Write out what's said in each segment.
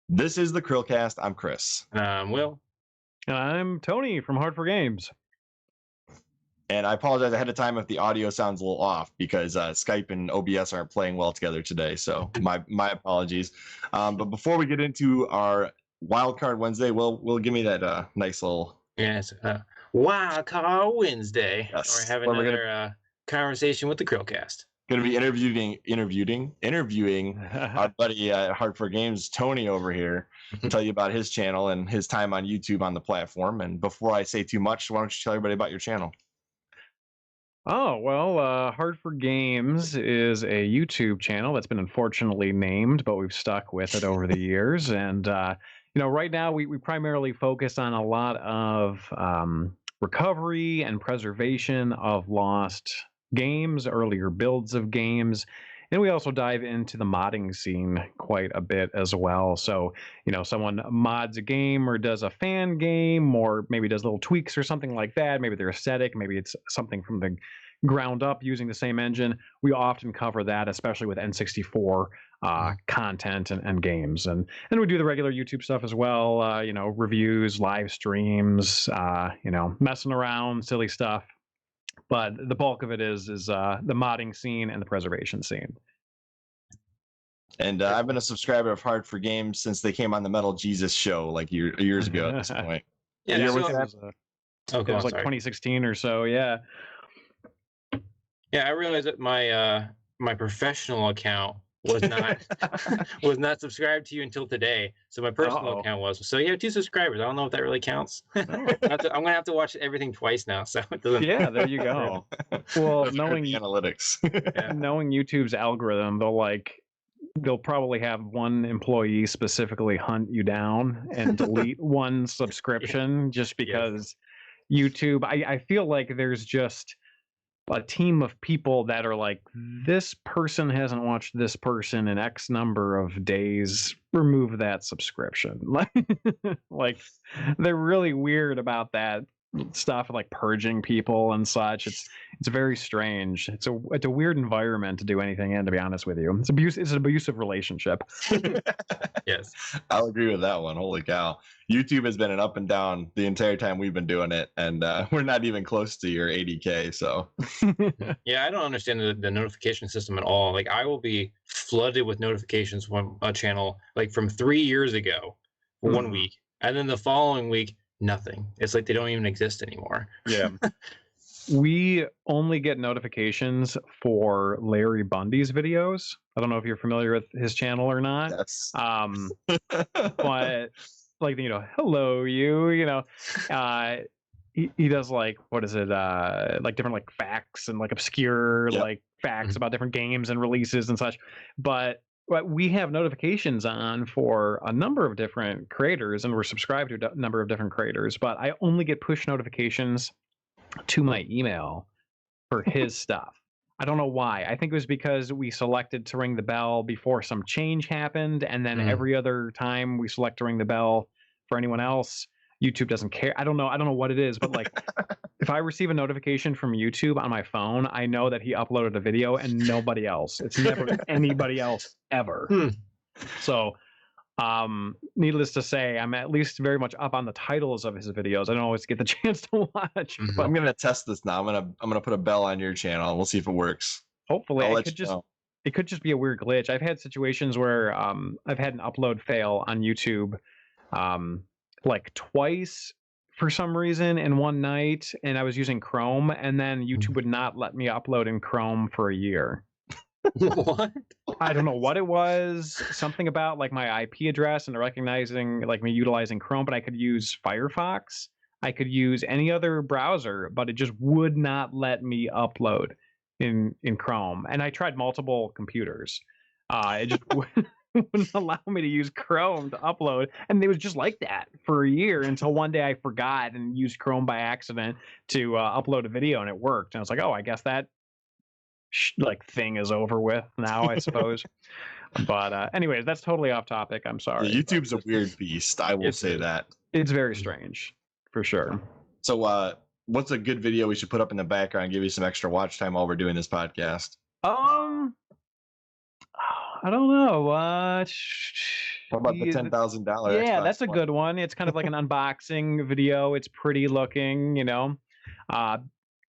This is the CHRILLCAST. I'm Chris. Will. And I'm Tony from Hard4Games. And I apologize ahead of time if the audio sounds a little off because Skype and OBS aren't playing well together today. So my apologies. But before we get into our Wildcard Wednesday, we'll give me that nice little... Yes, Wildcard Wednesday. Yes. We're having another conversation with the CHRILLCAST. Going to be interviewing our buddy Hard4Games, Tony over here, to tell you about his channel and his time on YouTube on the platform. And before I say too much, why don't you tell everybody about your channel? Oh, well, Hard4Games is a YouTube channel that's been unfortunately named, but we've stuck with it over the years. And, right now we primarily focus on a lot of recovery and preservation of lost games, earlier builds of games. And we also dive into the modding scene quite a bit as well. So, someone mods a game or does a fan game or maybe does little tweaks or something like that. Maybe they're aesthetic. Maybe it's something from the ground up using the same engine. We often cover that, especially with N64 content and games. And we do the regular YouTube stuff as well. Reviews, live streams, messing around, silly stuff. But the bulk of it is the modding scene and the preservation scene. And I've been a subscriber of Hard4Games since they came on the Metal Jesus show like years ago at this point. Yeah, it was like 2016 or so. Yeah. Yeah, I realized that my professional account was not was not subscribed to you until today. So my personal account was. So you have 2 subscribers. I don't know if that really counts. I'm gonna have to watch everything twice now. So it doesn't. Yeah, there you go. Well, knowing the analytics, knowing YouTube's algorithm, they'll probably have one employee specifically hunt you down and delete one subscription just because YouTube. I feel like there's just a team of people that are like, this person hasn't watched this person in X number of days, remove that subscription. Like they're really weird about that stuff, like purging people and such. It's very strange. It's a weird environment to do anything in, to be honest with you. It's an abusive relationship. Yes, I'll agree with that one. Holy cow. YouTube has been an up and down the entire time we've been doing it, and we're not even close to your 80K. So yeah, I don't understand the notification system at all. Like, I will be flooded with notifications from a channel like from 3 years ago for 1 week, and then the following week nothing. It's like they don't even exist anymore. Yeah. We only get notifications for Larry Bundy's videos. I don't know if you're familiar with his channel or not. Yes. But like, hello, you, he does like, what is it? Like different like facts and like obscure like facts about different games and releases and such. But we have notifications on for a number of different creators, and we're subscribed to a number of different creators, but I only get push notifications to my email for his stuff. I don't know why. I think it was because we selected to ring the bell before some change happened, and then every other time we select to ring the bell for anyone else, YouTube doesn't care. I don't know what it is, but like if I receive a notification from YouTube on my phone, I know that he uploaded a video and nobody else. It's never anybody else ever. So needless to say, I'm at least very much up on the titles of his videos. I don't always get the chance to watch. But I'm gonna test this now. I'm gonna put a bell on your channel and we'll see if it works. Hopefully it could just be a weird glitch. I've had situations where I've had an upload fail on YouTube like twice for some reason in one night, and I was using Chrome, and then YouTube would not let me upload in Chrome for a year. What? I don't know what it was. Something about like my IP address and recognizing like me utilizing Chrome, but I could use Firefox. I could use any other browser, but it just would not let me upload in Chrome. And I tried multiple computers. It just wouldn't allow me to use Chrome to upload, and it was just like that for a year until one day I forgot and used Chrome by accident to upload a video, and it worked. And I was like, oh, I guess that thing is over with now, I suppose. But anyways, that's totally off topic. I'm sorry. Yeah, YouTube's a weird beast. I will say that. It's very strange, for sure. So what's a good video we should put up in the background and give you some extra watch time while we're doing this podcast? I don't know. What about the $10,000? Yeah, Xbox that's a One? good one. It's kind of like an unboxing video. It's pretty looking, you know.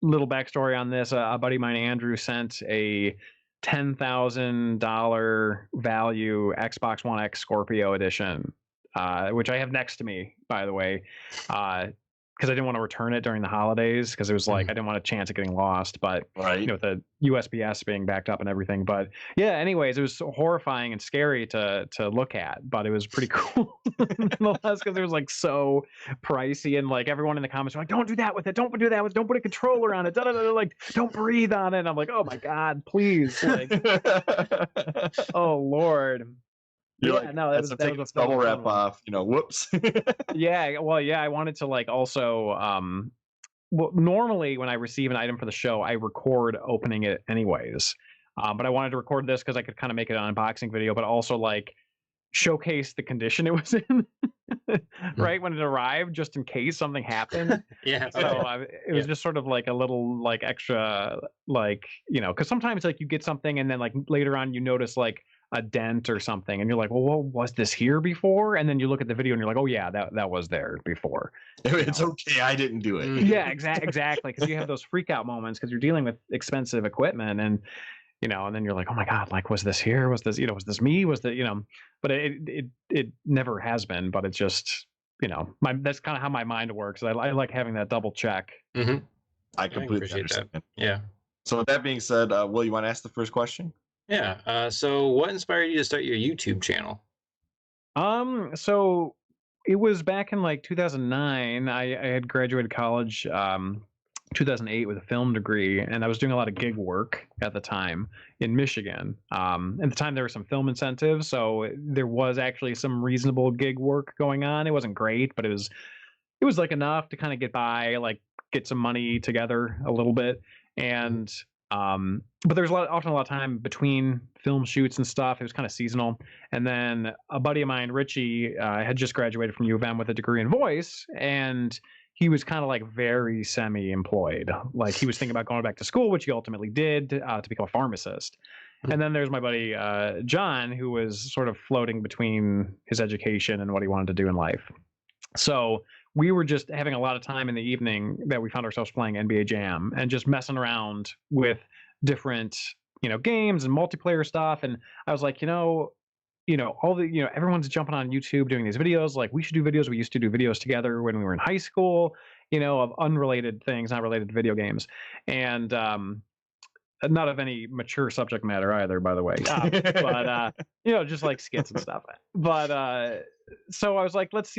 Little backstory on this: a buddy of mine, Andrew, sent a $10,000 value Xbox One X Scorpio edition, which I have next to me, by the way, because I didn't want to return it during the holidays because it was like I didn't want a chance of getting lost. But Right. you know, with the USPS being backed up and everything. But yeah, anyways, it was so horrifying and scary to look at, but it was pretty cool nonetheless because it was like so pricey, and like everyone in the comments were like, "Don't do that with it! Don't do that with! Don't put a controller on it! Like, don't breathe on it!" And I'm like, "Oh my god, please!" Like, oh Lord. You're Yeah, like, no, that's that take was the bubble fun wrap one. off. You know, whoops. Yeah, well, yeah, I wanted to like also well, normally when I receive an item for the show, I record opening it anyways. But I wanted to record this because I could kind of make it an unboxing video, but also like showcase the condition it was in right when it arrived, just in case something happened. Yeah. So it was just sort of like a little like extra, like, you know, because sometimes like you get something and then like later on you notice like a dent or something and you're like, well, was this here before? And then you look at the video and you're like, oh yeah, that was there before. It's okay, I didn't do it. Yeah, exactly, because you have those freak out moments because you're dealing with expensive equipment, and you know, and then you're like, oh my god, like, was this here? Was this, you know, was this me? Was that, you know? But it never has been. But it's just, you know, that's kind of how my mind works. I like having that double check. Mm-hmm. I completely appreciate understand. that. Yeah. So with that being said, Will, you want to ask the first question? Yeah. So what inspired you to start your YouTube channel? So it was back in like 2009. I had graduated college 2008 with a film degree, and I was doing a lot of gig work at the time in Michigan. At the time there were some film incentives, so there was actually some reasonable gig work going on. It wasn't great, but it was like enough to kind of get by, like get some money together a little bit. And but there's often a lot of time between film shoots and stuff. It was kind of seasonal. And then a buddy of mine, Richie, had just graduated from U of M with a degree in voice, and he was kind of like very semi-employed. Like he was thinking about going back to school, which he ultimately did, to become a pharmacist. And then there's my buddy John, who was sort of floating between his education and what he wanted to do in life. So we were just having a lot of time in the evening that we found ourselves playing NBA Jam and just messing around with different, you know, games and multiplayer stuff. And I was like, all the, everyone's jumping on YouTube doing these videos. Like, we should do videos. We used to do videos together when we were in high school, of unrelated things, not related to video games. And not of any mature subject matter either, by the way. But just like skits and stuff. But so I was like, let's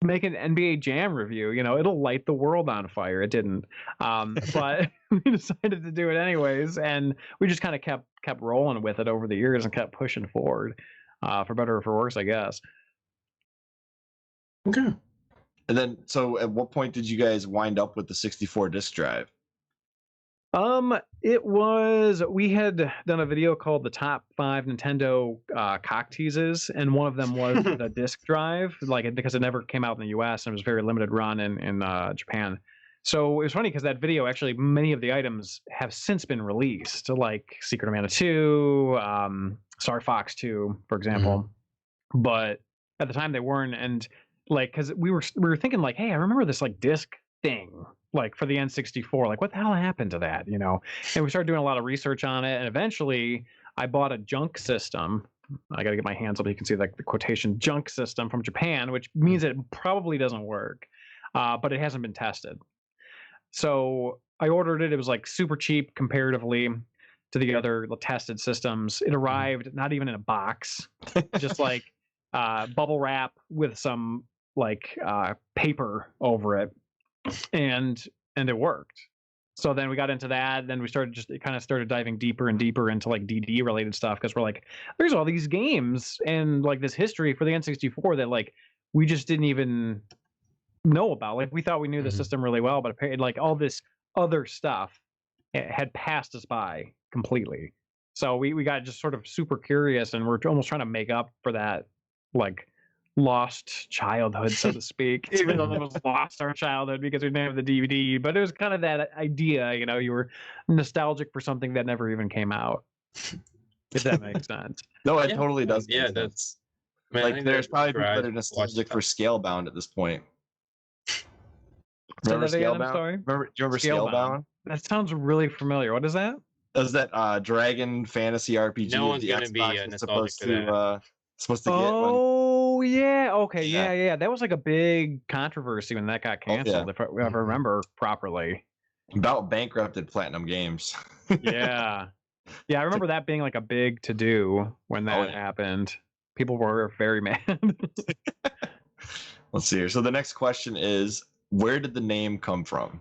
make an NBA Jam review. It'll light the world on fire. It didn't, but we decided to do it anyways, and we just kind of kept rolling with it over the years and kept pushing forward, for better or for worse, I guess. Okay. And then, so at what point did you guys wind up with the 64 disk drive? We had done a video called the top 5 Nintendo cock teases, and one of them was the disk drive, because it never came out in the US and it was a very limited run in Japan. So it was funny because that video, actually, many of the items have since been released, like Secret of Mana 2, Star Fox 2, for example. Mm-hmm. But at the time they weren't, and because we were thinking hey, I remember this disc thing, for the N64, what the hell happened to that, And we started doing a lot of research on it, and eventually I bought a junk system. I got to get my hands up so you can see the quotation, junk system, from Japan, which means it probably doesn't work, but it hasn't been tested. So I ordered it. It was super cheap comparatively to the other tested systems. It arrived not even in a box, just bubble wrap with some paper over it. And it worked. So then we got into that. Then we started diving deeper and deeper into DD related stuff, because we're there's all these games and this history for the N64 that we just didn't even know about. We thought we knew the system really well, but apparently all this other stuff had passed us by completely. So we got just sort of super curious, and we're almost trying to make up for that lost childhood, so to speak, even though it was lost our childhood because we didn't have the DVD. But it was kind of that idea, you were nostalgic for something that never even came out, if that makes sense. No, it totally does. Yeah, Man, I Like think there's probably people that tried are to nostalgic watch for Scalebound at this point. Say Remember that again, I'm Scalebound? sorry. Do you remember Scalebound. Scalebound? That sounds really familiar. What is that? That was that dragon fantasy RPG No that one's the gonna be Xbox was nostalgic supposed for to that. get when Oh yeah, okay, Yeah. yeah. That was like a big controversy when that got Oh, yeah. canceled, if I ever remember properly. about bankrupted Platinum Games. Yeah, I remember that being like a big to do when that yeah. happened. People were very mad. Let's see here. So the next question is, where did the name come from?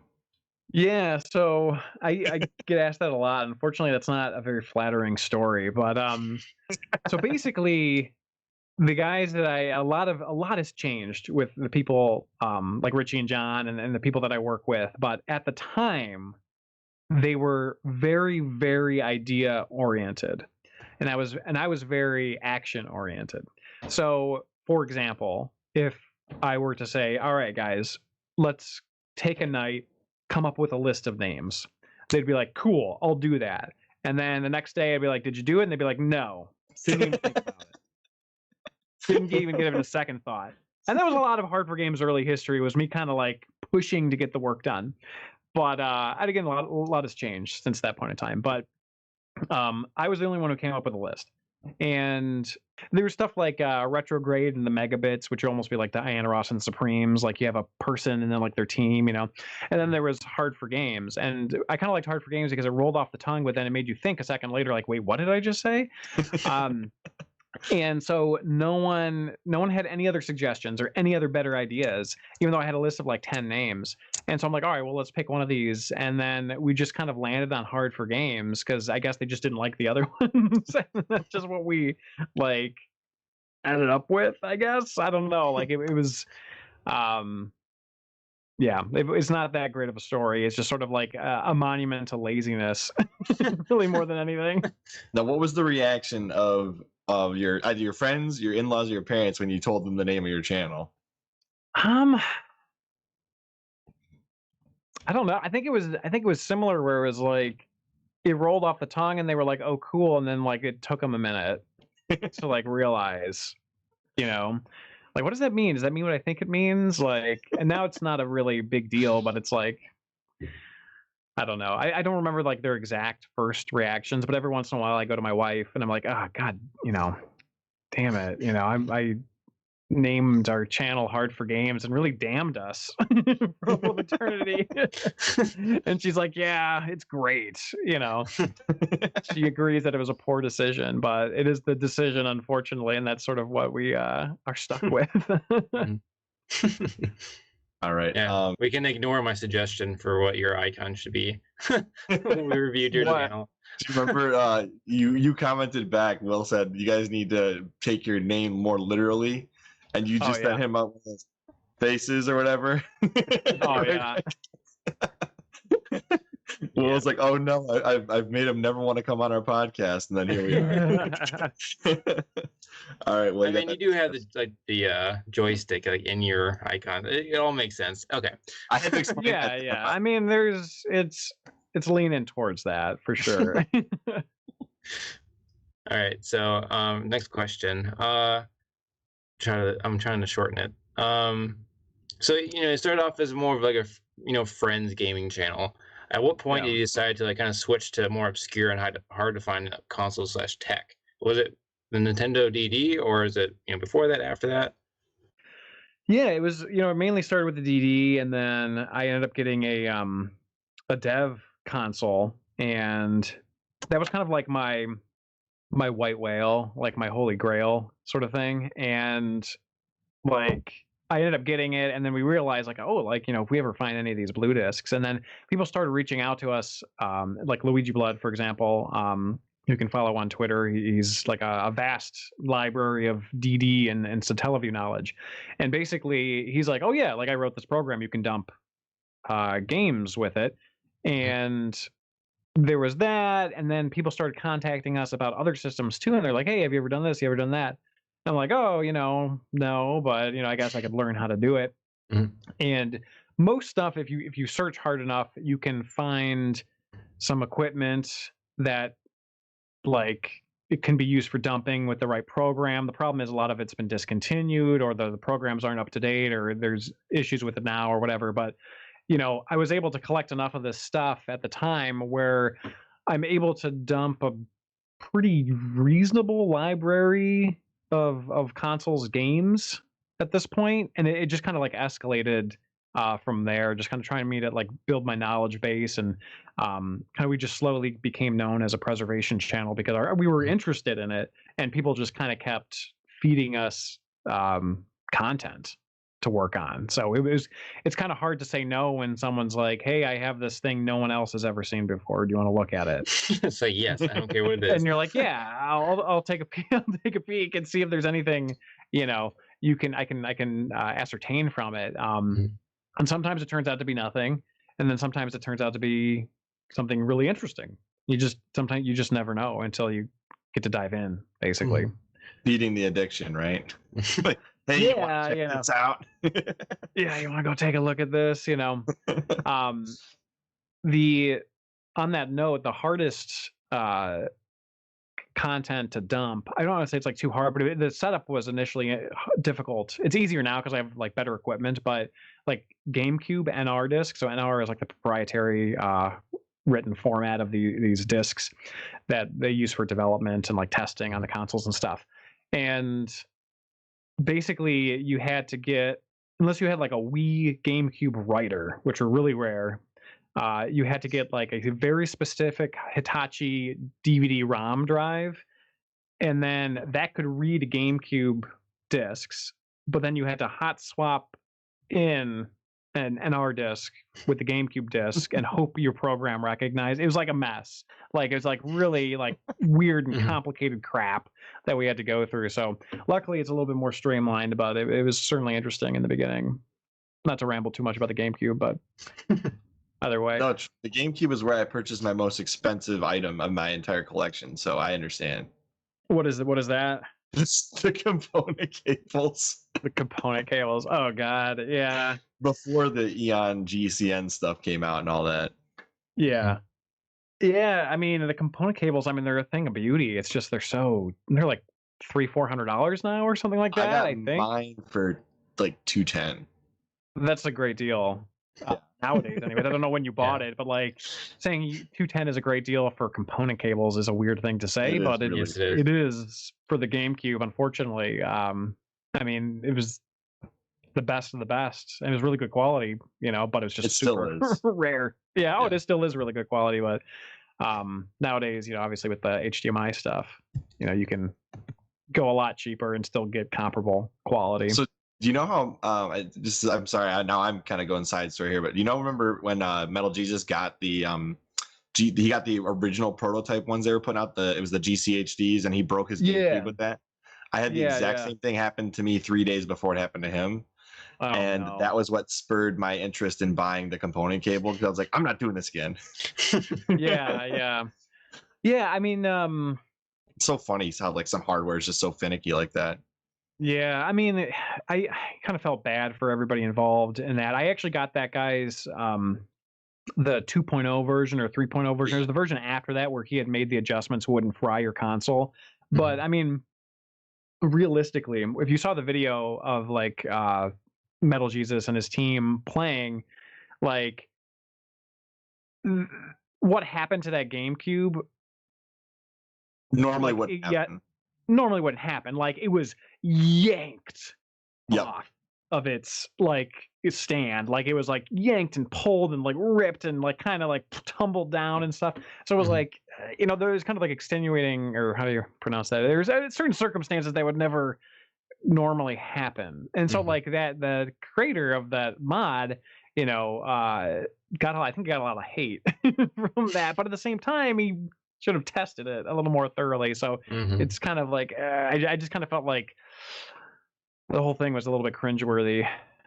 Yeah, so I get asked that a lot. Unfortunately, that's not a very flattering story, but so basically the guys that a lot has changed with the people like Richie and John and the people that I work with, but at the time they were very, very idea oriented. And I was very action oriented. So, for example, if I were to say, "All right, guys, let's take a night, come up with a list of names," they'd be like, "Cool, I'll do that." And then the next day, I'd be like, "Did you do it?" And they'd be like, "No, didn't even think about it. Didn't even give it a second thought." And that was a lot of Hard4Games early history. Was me kind of like pushing to get the work done. But and again, a lot has changed since that point in time. But I was the only one who came up with a list. And there was stuff like Retrograde and the Megabits, which would almost be like the Diana Ross and Supremes. Like you have a person and then like their team, you know. And then there was Hard4Games. And I kind of liked Hard4Games because it rolled off the tongue, but then it made you think a second later, like, wait, what did I just say? And so no one had any other suggestions or any other better ideas, even though I had a list of like 10 names. And so I'm like, all right, well, let's pick one of these. And then we just kind of landed on Hard4Games because I guess they just didn't like the other ones. That's just what we like ended up with, I guess. I don't know. Like it was yeah, it's not that great of a story. It's just sort of like a monument to laziness, really, more than anything. Now, what was the reaction of your either your friends, your in-laws, or your parents when you told them the name of your channel? I don't know. I think it was similar where it was like it rolled off the tongue and they were like, "Oh, cool," and then like it took them a minute to like realize, you know, like what does that mean? Does that mean what I think it means? Like, and now it's not a really big deal, but it's like I don't know. I don't remember like their exact first reactions, but every once in a while I go to my wife and I'm like, "Oh God, you know, damn it, you know, I named our channel Hard4Games and really damned us for all of eternity." And she's like, "Yeah, it's great." You know, she agrees that it was a poor decision, but it is the decision, unfortunately, and that's sort of what we are stuck with. All right. Yeah, we can ignore my suggestion for what your icon should be when we reviewed your channel. Do you remember you commented back? Will said you guys need to take your name more literally, and you just set him up with faces or whatever. Oh yeah. Well, it's like, oh no, I've made him never want to come on our podcast, and then here we are. All right. Well, I mean, you do have the joystick like in your icon. It all makes sense. Okay. I had to explain. Yeah. I mean, it's leaning towards that for sure. All right. So, next question. I'm trying to shorten it. So it started off as more of like a friends gaming channel. At what point did you decide to like kind of switch to more obscure and hard to find console/tech? Was it the Nintendo DD, or is it before that, after that? Yeah, it was it mainly started with the DD, and then I ended up getting a dev console, and that was kind of like my white whale, like my holy grail sort of thing. And like I ended up getting it, and then we realized like, oh, like if we ever find any of these blue discs, and then people started reaching out to us, like Luigi Blood, for example. You can follow on Twitter. He's like a vast library of DD and Satellaview knowledge, and basically he's like, oh yeah, like I wrote this program, you can dump games with it. And there was that, and then people started contacting us about other systems too, and they're like, hey, have you ever done this? You ever done that? I'm like, oh, no, but I guess I could learn how to do it. Mhm. And most stuff, if you search hard enough, you can find some equipment that like it can be used for dumping with the right program. The problem is a lot of it's been discontinued, or the programs aren't up to date, or there's issues with it now or whatever. But, I was able to collect enough of this stuff at the time where I'm able to dump a pretty reasonable library of consoles games at this point, and it just kind of like escalated from there, just kind of trying me to like build my knowledge base, and kind of we just slowly became known as a preservation channel because we were interested in it, and people just kind of kept feeding us content to work on. So it's kind of hard to say no when someone's like, hey, I have this thing no one else has ever seen before, do you want to look at it? Say yes, I don't care what it is. And you're like, yeah, I'll take a peek, I'll take a peek and see if there's anything I can ascertain from it. And sometimes it turns out to be nothing, and then sometimes it turns out to be something really interesting. Sometimes you just never know until you get to dive in, basically. Beating the addiction, right? Like, hey, you want to check this out? Yeah, you want to go take a look at this? On that note, the hardest content to dump, I don't want to say it's like too hard, but the setup was initially difficult. It's easier now because I have like better equipment, but like GameCube NR disc, so NR is like the proprietary written format of these discs that they use for development and like testing on the consoles and stuff. And basically you had to get, unless you had like a Wii GameCube writer, which were really rare, you had to get like a very specific Hitachi DVD-ROM drive, and then that could read GameCube discs, but then you had to hot swap in an NR disc with the GameCube disc and hope your program recognized. It was like a mess. Like it was like really like weird and complicated crap that we had to go through. So luckily it's a little bit more streamlined, but it was certainly interesting in the beginning. Not to ramble too much about the GameCube, but either way. No, the GameCube is where I purchased my most expensive item of my entire collection, so I understand. What is that? It's the component cables. The component cables. Oh God, yeah. Before the Eon GCN stuff came out and all that. Yeah. Yeah, I mean the component cables, I mean they're a thing of beauty. It's just they're like $300-$400 now or something like that. I think mine for like $210. That's a great deal. Nowadays anyway. I don't know when you bought it, but like saying $210 is a great deal for component cables is a weird thing to say, but it is for the GameCube, unfortunately. I mean, it was the best of the best, and it was really good quality, but it was just super rare. Yeah, it still is really good quality, but nowadays, obviously with the HDMI stuff, you can go a lot cheaper and still get comparable quality. So do you know how I'm sorry, now I'm kind of going side story here, but remember when Metal Jesus got the he got the original prototype ones they were putting out, it was the GCHDs, and he broke his GameCube with that? I had the exact same thing happen to me 3 days before it happened to him. That was what spurred my interest in buying the component cable, because I was like, I'm not doing this again. Yeah. I mean, it's so funny how like some hardware is just so finicky like that. Yeah, I mean, I kind of felt bad for everybody involved in that. I actually got that guy's the 2.0 version or 3.0 version. There's the version after that where he had made the adjustments so it wouldn't fry your console. But I mean, realistically, if you saw the video of like Metal Jesus and his team playing, like what happened to that GameCube normally wouldn't happen. Normally wouldn't happen. Like it was yanked off of its stand. Like it was like yanked and pulled and like ripped and like kind of like tumbled down and stuff. So it was like, there was kind of like extenuating, or how do you pronounce that? There's certain circumstances that would never normally happen. And so like that, the creator of that mod, I think got a lot of hate from that. But at the same time, he should have tested it a little more thoroughly. So it's kind of like I just kind of felt like the whole thing was a little bit cringeworthy,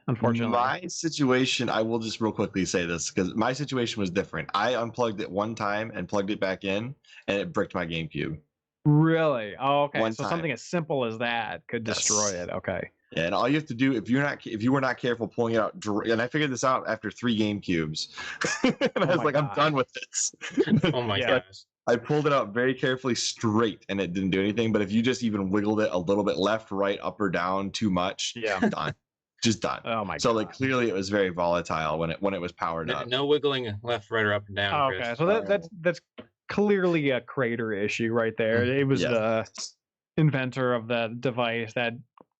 unfortunately. My situation, I will just real quickly say this, because my situation was different. I unplugged it one time and plugged it back in, and it bricked my GameCube. Really? Oh, okay. So something as simple as that could destroy it. Okay. Yeah, and all you have to do, if you were not careful pulling it out, and I figured this out after 3 GameCubes, and I was like, I'm done with this. Oh my gosh. I pulled it out very carefully straight, and it didn't do anything. But if you just even wiggled it a little bit left, right, up or down too much, Yeah. done, just done. Oh my So god. like clearly it was very volatile when it was powered up. No wiggling left, right, or up and down. Okay, Chris. so that's clearly a crater issue right there. It was the inventor of the device that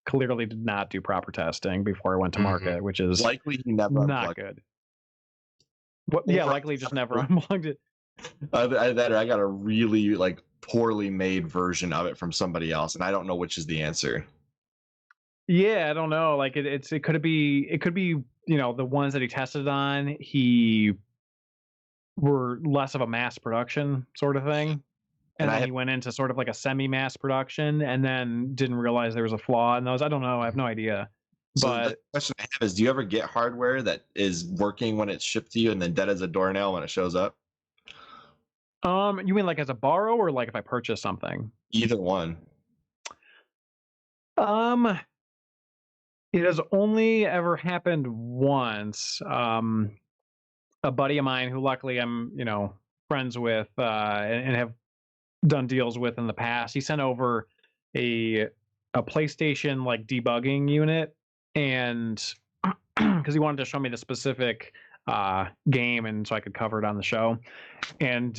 clearly did not do proper testing before it went to market, which is likely he never not good. What, yeah, likely just never unplugged it. I got a really like poorly made version of it from somebody else, and I don't know which is the answer. Yeah, I don't know. Like it could be the ones that he tested on were less of a mass production sort of thing, and then he went into sort of like a semi-mass production, and then didn't realize there was a flaw in those. I don't know. I have no idea. So but the question I have is, do you ever get hardware that is working when it's shipped to you and then dead as a doornail when it shows up? You mean like as a borrow or like if I purchase something? Either one. It has only ever happened once. A buddy of mine who luckily I'm, friends with and have done deals with in the past, he sent over a PlayStation like debugging unit, and because he wanted to show me the specific game and so I could cover it on the show, and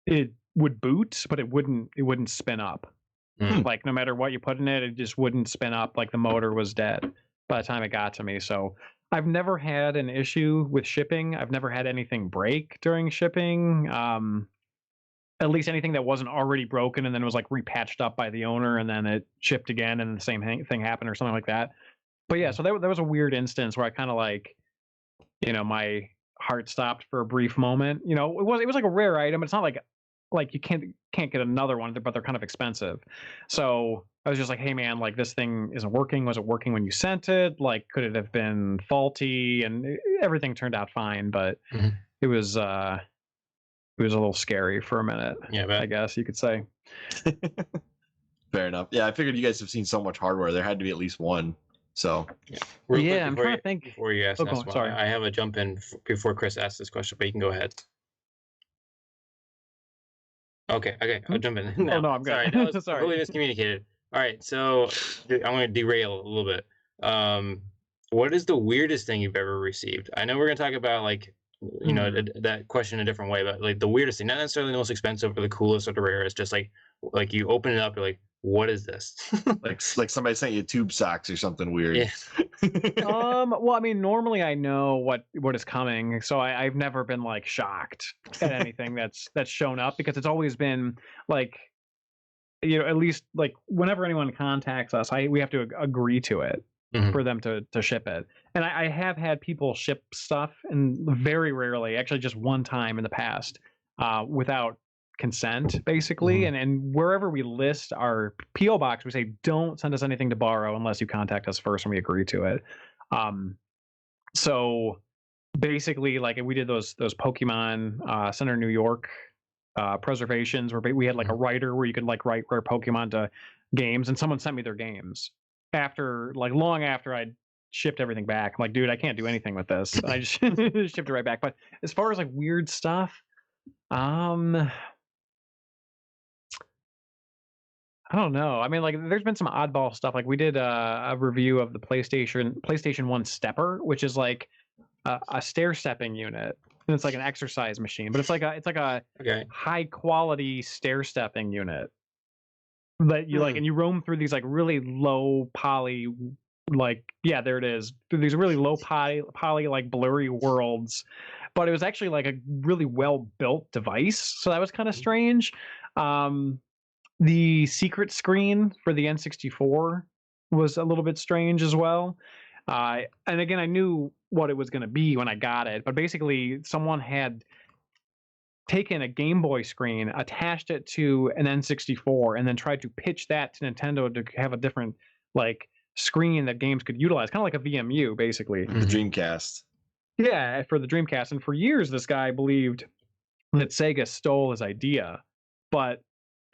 it would boot, but it wouldn't spin up. Like no matter what you put in it, it just wouldn't spin up. Like the motor was dead by the time it got to me. So I've never had an issue with shipping. I've never had anything break during shipping. At least anything that wasn't already broken and then was like repatched up by the owner and then it shipped again and the same thing happened or something like that. But yeah, so that was a weird instance where I kind of like, my heart stopped for a brief moment. It was like a rare item. It's not like you can't get another one, but they're kind of expensive. So I was just like, hey man, like this thing isn't working. Was it working when you sent it? Like, could it have been faulty? And everything turned out fine, but it was a little scary for a minute. Yeah, I guess you could say. Fair enough. Yeah, I figured you guys have seen so much hardware. There had to be at least one. So yeah, I'm trying to think. Before you ask next one, sorry, I have a jump in before Chris asks this question, but you can go ahead. Okay, I'll jump in now. Oh no, I'm good. Sorry, that was completely miscommunicated. All right, so I'm going to derail a little bit. What is the weirdest thing you've ever received? I know we're going to talk about like, that question a different way, but like the weirdest thing, not necessarily the most expensive or the coolest or the rarest, just like you open it up, you're like, what is this? like somebody sent you tube socks or something weird. Yeah. Well, I mean, normally I know what is coming, so I've never been like shocked at anything that's shown up, because it's always been like, at least like whenever anyone contacts us, we have to agree to it for them to ship it. And I have had people ship stuff, and very rarely, actually just one time in the past, without consent, basically. And wherever we list our PO box, we say don't send us anything to borrow unless you contact us first and we agree to it. So basically, like we did those Pokemon Center New York preservations where we had like a writer where you could like write Pokemon to games, and someone sent me their games after long after I'd shipped everything back. I'm like, dude, I can't do anything with this. I just shipped it right back. But as far as like weird stuff, I don't know. I mean, like, there's been some oddball stuff. Like, we did a review of the PlayStation 1 Stepper, which is like a stair stepping unit, and it's like an exercise machine, but it's like a high quality stair stepping unit that you like, and you roam through these like really low poly, like there it is, through these really low poly like blurry worlds, but it was actually like a really well built device. So that was kind of strange. The secret screen for the N64 was a little bit strange as well. And again, I knew what it was going to be when I got it, but basically someone had taken a Game Boy screen, attached it to an N64, and then tried to pitch that to Nintendo to have a different like screen that games could utilize, kind of like a VMU, basically. The Dreamcast. Yeah, for the Dreamcast. And for years, this guy believed that Sega stole his idea, but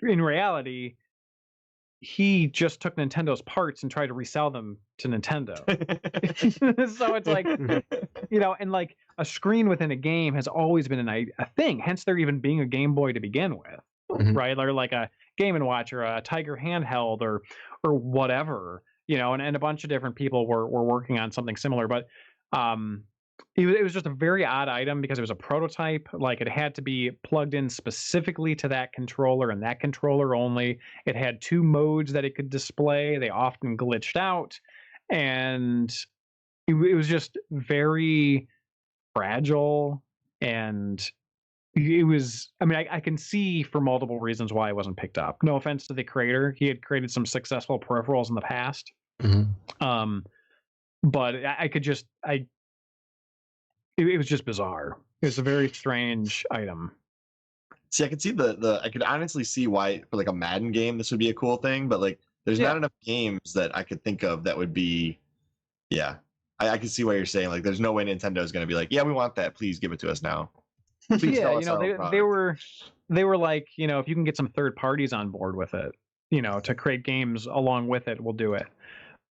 in reality, he just took Nintendo's parts and tried to resell them to Nintendo. So it's like, and like a screen within a game has always been a thing. Hence, there even being a Game Boy to begin with, right? Or like a Game & Watch or a Tiger handheld or whatever, and a bunch of different people were working on something similar. But it was just a very odd item because it was a prototype. Like it had to be plugged in specifically to that controller and that controller only. It had 2 modes that it could display. They often glitched out, and it was just very fragile. And it was, I mean, I can see for multiple reasons why it wasn't picked up. No offense to the creator. He had created some successful peripherals in the past. But it was just bizarre. It was a very strange item. See, I could see I could honestly see why for like a Madden game this would be a cool thing, but like there's not enough games that I could think of that would be, I can see why you're saying like there's no way Nintendo is going to be like, yeah, we want that, please give it to us now. Please they were like, if you can get some third parties on board with it, to create games along with it, we'll do it.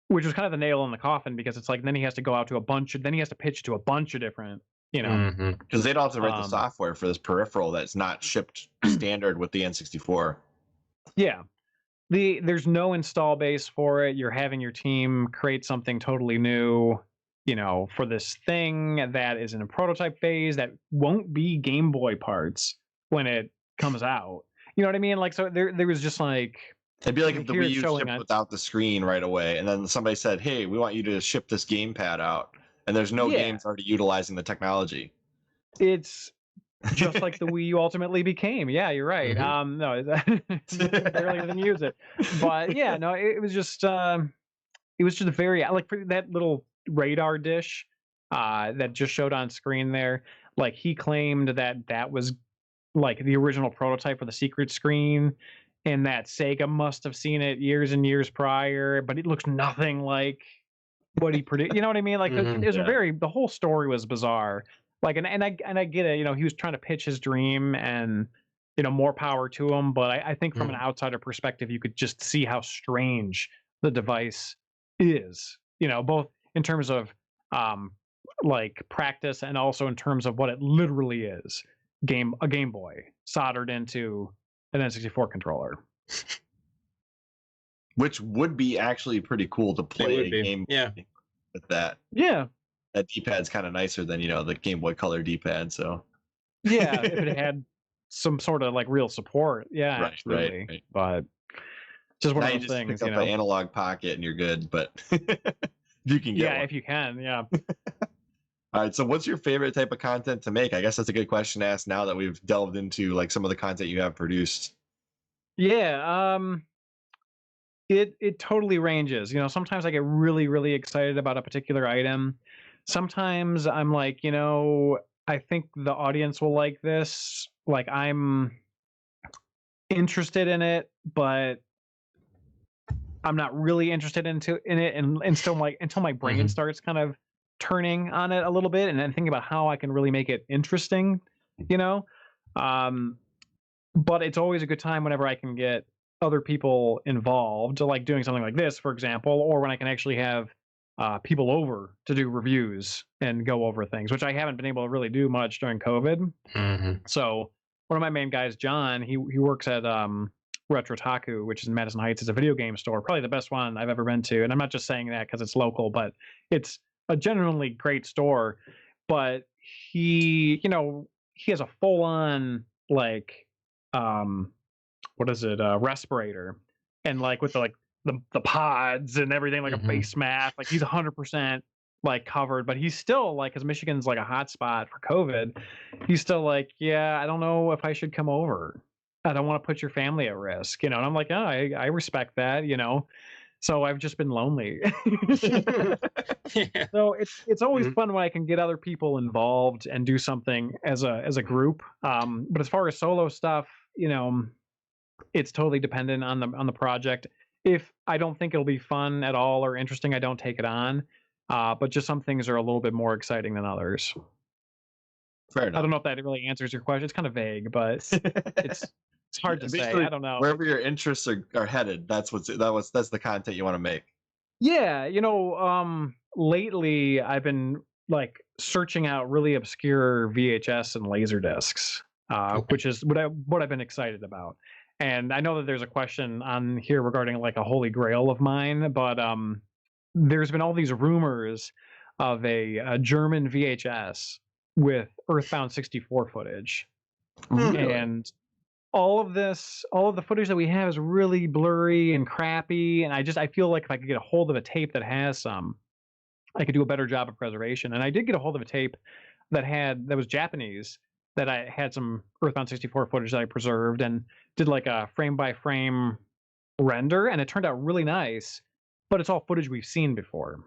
Which was kind of the nail in the coffin because it's like then he has to go out to then he has to pitch to a bunch of different, because they don't have to write the software for this peripheral that's not shipped standard with the N64. Yeah, there's no install base for it. You're having your team create something totally new, for this thing that is in a prototype phase that won't be Game Boy parts when it comes out. You know what I mean? Like, so there was just like. It'd be like if the Wii U shipped without the screen right away, and then somebody said, hey, we want you to ship this gamepad out, and there's no games already utilizing the technology. It's just like the Wii U ultimately became. Yeah, you're right. No, it's barely even use it. But yeah, no, it was just very, like for that little radar dish that just showed on screen there, like he claimed that was like the original prototype for the secret screen. And that Sega must have seen it years and years prior, but it looks nothing like what he produced. You know what I mean? Like it was the whole story was bizarre. Like, and I get it. He was trying to pitch his dream, and more power to him. But I think from an outsider perspective, you could just see how strange the device is. Both in terms of like practice and also in terms of what it literally is. A Game Boy soldered into an N64 controller, which would be actually pretty cool to play a game with that. Yeah, that D-pad's kind of nicer than the Game Boy Color D-pad. So yeah, if it had some sort of like real support, absolutely. Right. But just one of those things. Pick up the analog pocket and you're good. But you can get one. If you can, All right, so what's your favorite type of content to make? I guess that's a good question to ask now that we've delved into like some of the content you have produced. Yeah, it totally ranges. Sometimes I get really, really excited about a particular item. Sometimes I'm like, I think the audience will like this. Like I'm interested in it, but I'm not really interested in it, and still like until my brain starts kind of turning on it a little bit and then thinking about how I can really make it interesting, but it's always a good time whenever I can get other people involved, like doing something like this, for example, or when I can actually have people over to do reviews and go over things, which I haven't been able to really do much during COVID. So one of my main guys, John, he works at Retro Taku, which is in Madison Heights. It's a video game store, probably the best one I've ever been to. And I'm not just saying that because it's local, but it's a genuinely great store. But he has a full-on like respirator, and like with the pods and everything, like a face mask. Like he's 100% like covered, but he's still like, because Michigan's like a hot spot for COVID, he's still like, yeah, I don't know if I should come over. I don't want to put your family at risk, and I'm like, oh, I respect that, So I've just been lonely. So it's always fun when I can get other people involved and do something as a group. But as far as solo stuff, it's totally dependent on the project. If I don't think it'll be fun at all or interesting, I don't take it on. But just some things are a little bit more exciting than others. Fair enough. I don't know if that really answers your question. It's kind of vague, but It's hard to say. Basically, I don't know. Wherever your interests are headed, that's the content you want to make. Yeah, lately I've been like searching out really obscure VHS and laser discs, which is what I've been excited about. And I know that there's a question on here regarding like a holy grail of mine, but there's been all these rumors of a German VHS with Earthbound 64 footage, and all of the footage that we have is really blurry and crappy. And I feel like if I could get a hold of a tape that has some, I could do a better job of preservation. And I did get a hold of a tape that was Japanese, that I had some Earthbound 64 footage that I preserved and did like a frame by frame render, and it turned out really nice, but it's all footage we've seen before.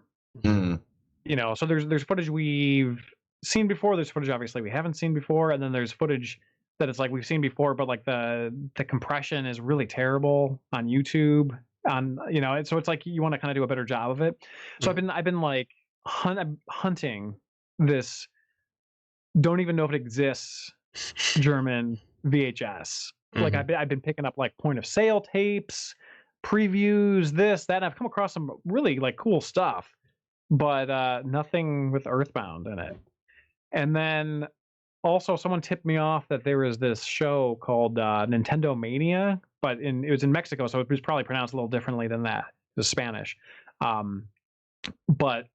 So there's footage we've seen before, there's footage obviously we haven't seen before, and then there's footage that it's like we've seen before, but like the compression is really terrible on YouTube. So it's like you want to kind of do a better job of it. So I've been like hunting this, don't even know if it exists, German VHS. Like I've been picking up like point of sale tapes, previews, this, that. And I've come across some really like cool stuff, but nothing with Earthbound in it. And then also someone tipped me off that there was this show called Nintendo Mania, but it was in Mexico, so it was probably pronounced a little differently than that. It was Spanish. But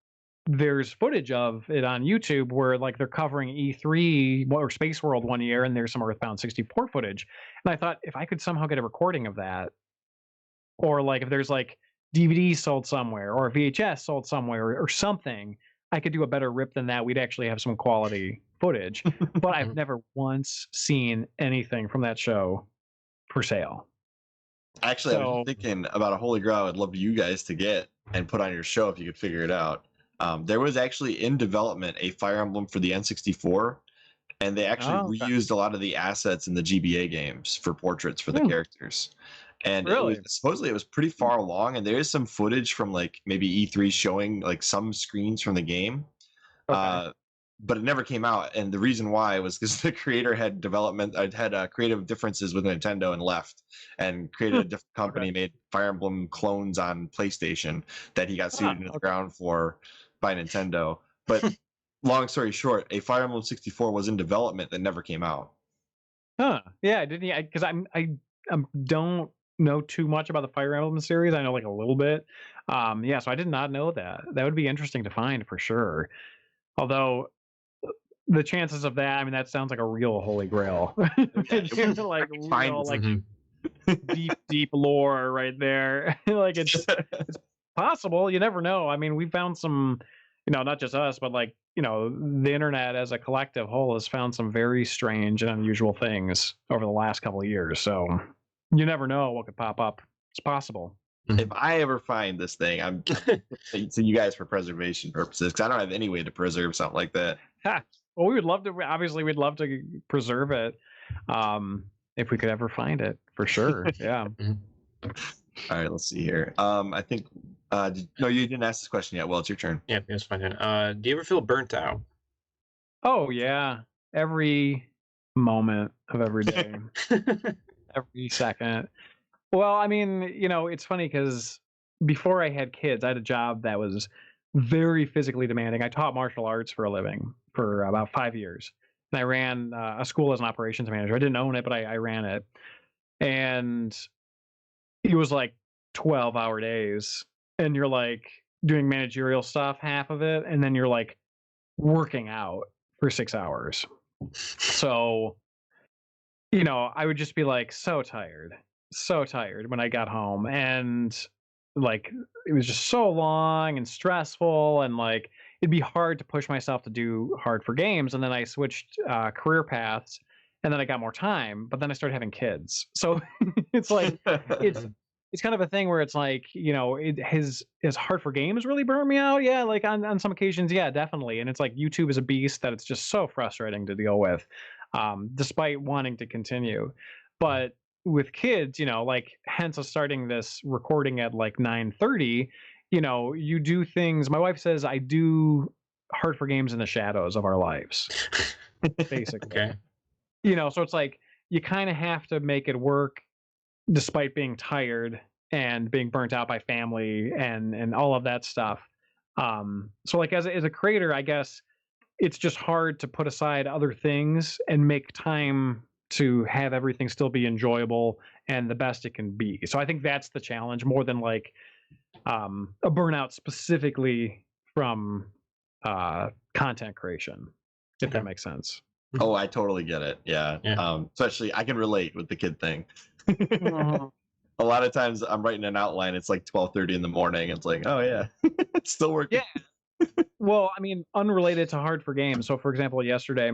there's footage of it on YouTube where like they're covering E3 or Space World one year, and there's some Earthbound 64 footage. And I thought if I could somehow get a recording of that, or like if there's like DVDs sold somewhere or VHS sold somewhere or something, I could do a better rip than that. We'd actually have some quality footage. But I've never once seen anything from that show for sale. Actually, I was thinking about a holy grail I would love you guys to get and put on your show if you could figure it out. There was actually in development a Fire Emblem for the N64, and they actually reused a lot of the assets in the GBA games for portraits for the characters. And supposedly it was pretty far along, and there is some footage from like maybe E3 showing like some screens from the game. But it never came out, and the reason why was because the creator had creative differences with Nintendo and left, and created a different company, made Fire Emblem clones on PlayStation that he got sued into the ground for by Nintendo. But long story short, a Fire Emblem 64 was in development that never came out. Yeah, I didn't, because I don't know too much about the Fire Emblem series. I know like a little bit. So I did not know that. That would be interesting to find for sure. Although the chances of that, I mean, that sounds like a real holy grail. Like real, like deep lore right there. Like it's possible. You never know. I mean, we found some, not just us, but like, the internet as a collective whole has found some very strange and unusual things over the last couple of years. So you never know what could pop up. It's possible. If I ever find this thing, I'm to you guys for preservation purposes, because I don't have any way to preserve something like that. Well, we would love to. Obviously, we'd love to preserve it, if we could ever find it, for sure. Yeah. All right, let's see here. I think no, you didn't ask this question yet. Well, it's your turn. Yeah, it's fine. Do you ever feel burnt out? Oh yeah, every moment of every day, every second. Well, I mean, it's funny because before I had kids, I had a job that was very physically demanding. I taught martial arts for a living for about 5 years. And I ran a school as an operations manager. I didn't own it, but I ran it. And it was like 12-hour days. And you're like doing managerial stuff, half of it. And then you're like working out for 6 hours. So, I would just be like so tired when I got home, and like it was just so long and stressful, and like it'd be hard to push myself to do Hard4Games. And then I switched career paths, and then I got more time, but then I started having kids. So it's like it's kind of a thing where it's like, his Hard4Games really burned me out. Yeah, like on some occasions, yeah, definitely. And it's like YouTube is a beast that it's just so frustrating to deal with, despite wanting to continue. But with kids, like hence us starting this recording at like 9:30, you do things. My wife says I do Hard4Games in the shadows of our lives, basically. Okay. So it's like you kind of have to make it work despite being tired and being burnt out by family and all of that stuff. So like as a creator, I guess it's just hard to put aside other things and make time to have everything still be enjoyable and the best it can be. So I think that's the challenge more than like a burnout specifically from content creation, if that makes sense. Oh, I totally get it. Yeah. Especially I can relate with the kid thing. A lot of times I'm writing an outline, it's like 12:30 in the morning. It's like, oh yeah, it's still working. Yeah. Well, I mean, unrelated to Hard4Games. So for example, yesterday,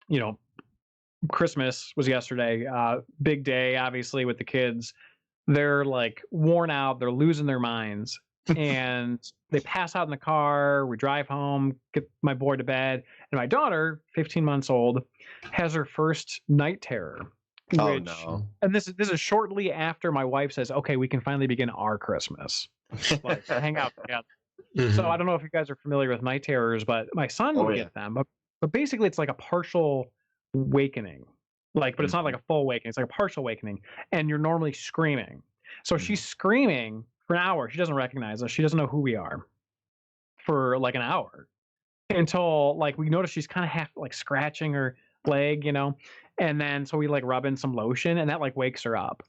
you know, Christmas was yesterday, big day, obviously, with the kids. They're like worn out, they're losing their minds, and they pass out in the car. We drive home, get my boy to bed, and my daughter, 15 months old, has her first night terror. Oh no! And this is shortly after my wife says, "Okay, we can finally begin our Christmas, like hang out together." So I don't know if you guys are familiar with night terrors, but my son will get them. But basically, it's like a partial awakening, but it's not like a full awakening. It's like a partial awakening, and you're normally screaming. So she's screaming for an hour. She doesn't recognize us. She doesn't know who we are for like an hour until like we notice she's kind of half like scratching her leg, and then so we like rub in some lotion, and that like wakes her up.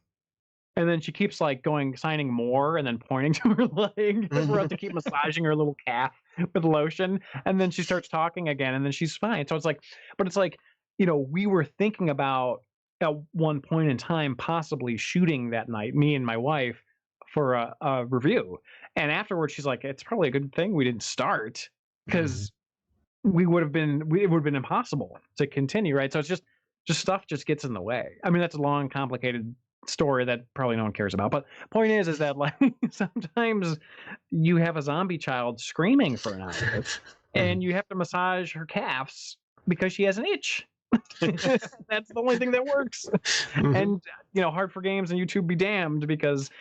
And then she keeps like signing more and then pointing to her leg. We have to keep massaging her little calf with lotion. And then she starts talking again, and then she's fine. So it's like, but it's like, we were thinking about at one point in time possibly shooting that night, me and my wife, for a review. And afterwards, she's like, it's probably a good thing we didn't start, because it would have been impossible to continue, right? So it's just stuff just gets in the way. I mean, that's a long, complicated story that probably no one cares about, but point is that like sometimes you have a zombie child screaming for an hour and you have to massage her calves because she has an itch. That's the only thing that works. And Hard4Games and YouTube be damned, because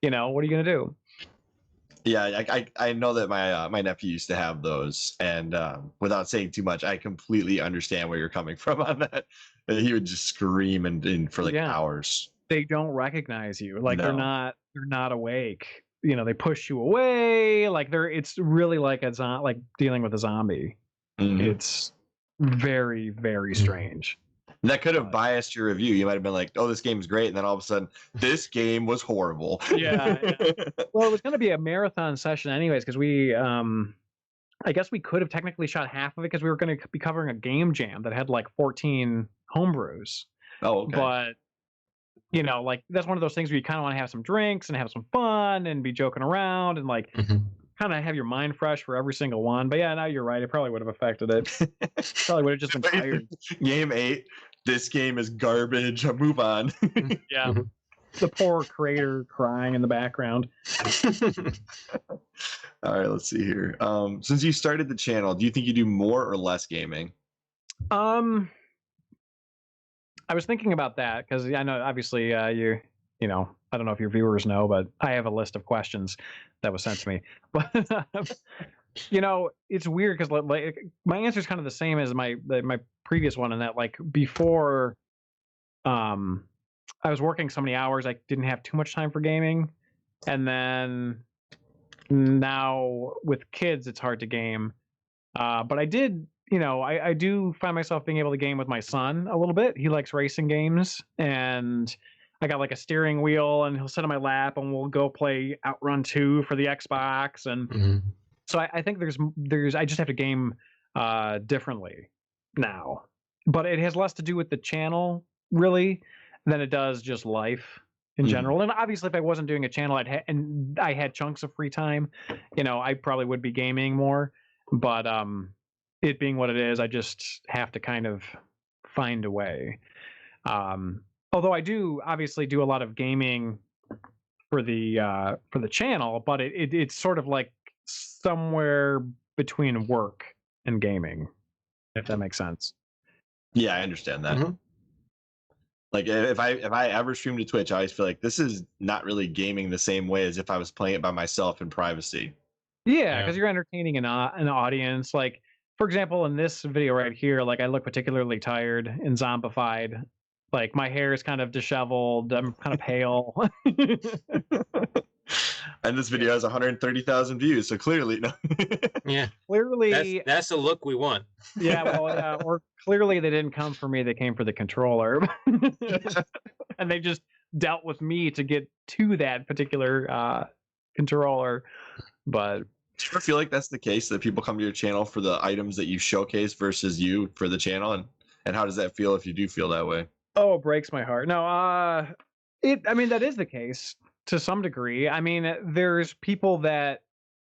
what are you gonna do? Yeah, I know that my nephew used to have those, and without saying too much, I completely understand where you're coming from on that. He would just scream and for like hours. They don't recognize you, like they're not awake. They push you away, like it's really like like dealing with a zombie. It's very, very strange. And that could have biased your review. You might have been like, oh, this game's great, and then all of a sudden this game was horrible. Yeah. Well, it was going to be a marathon session anyways, because we I guess we could have technically shot half of it, because we were going to be covering a game jam that had like 14 homebrews. Oh, okay. But like that's one of those things where you kind of want to have some drinks and have some fun and be joking around and like kind of have your mind fresh for every single one. But yeah, now you're right. It probably would have affected it. Probably would have just been tired. Game 8. This game is garbage. Move on. Yeah. The poor creator crying in the background. All right, let's see here. Since you started the channel, do you think you do more or less gaming? I was thinking about that, because I know obviously I don't know if your viewers know, but I have a list of questions that was sent to me. But it's weird, because like my answer is kind of the same as my previous one, in that like before I was working so many hours I didn't have too much time for gaming, and then now with kids it's hard to game. But I did, I do find myself being able to game with my son a little bit. He likes racing games, and I got like a steering wheel, and he'll sit on my lap, and we'll go play Outrun 2 for the Xbox. And so I think I just have to game differently now. But it has less to do with the channel, really, than it does just life in general. And obviously, if I wasn't doing a channel, and I had chunks of free time, I probably would be gaming more. But it being what it is, I just have to kind of find a way. Although I do obviously do a lot of gaming for the channel, but it's sort of like somewhere between work and gaming, if that makes sense. Yeah, I understand that. Like if I ever stream to Twitch, I always feel like this is not really gaming the same way as if I was playing it by myself in privacy. Yeah, because you're entertaining an audience. Like, for example, in this video right here, like I look particularly tired and zombified. Like my hair is kind of disheveled. I'm kind of pale. And this video has 130,000 views, so clearly, no. Yeah, Clearly, that's the look we want. yeah, well, yeah, or clearly they didn't come for me. They came for the controller, and they just dealt with me to get to that particular controller. But Do you ever feel like that's the case, that people come to your channel for the items that you showcase versus you for the channel? And how does that feel if you do feel that way? oh, it breaks my heart. No, I mean, that is the case to some degree. I mean, there's people that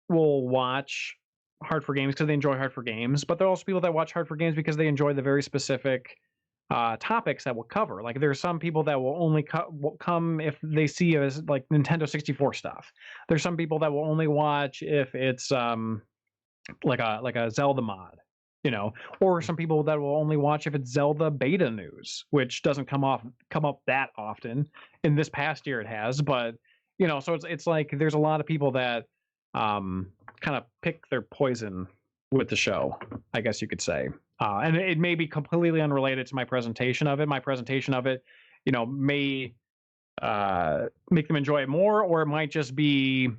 will watch Hard4Games because they enjoy Hard4Games, but there are also people that watch Hard4Games because they enjoy the very specific topics that we'll cover. Like there's some people that will only will come if they see us like Nintendo 64 stuff. There's some people that will only watch if it's like a Zelda mod, you know, or some people that will only watch if it's Zelda beta news, which doesn't come up that often. In this past year it has, but you know, so it's like there's a lot of people that kind of pick their poison with the show, I guess you could say. And it may be completely unrelated to my presentation of it. My presentation of it, you know, may make them enjoy it more, or it might just be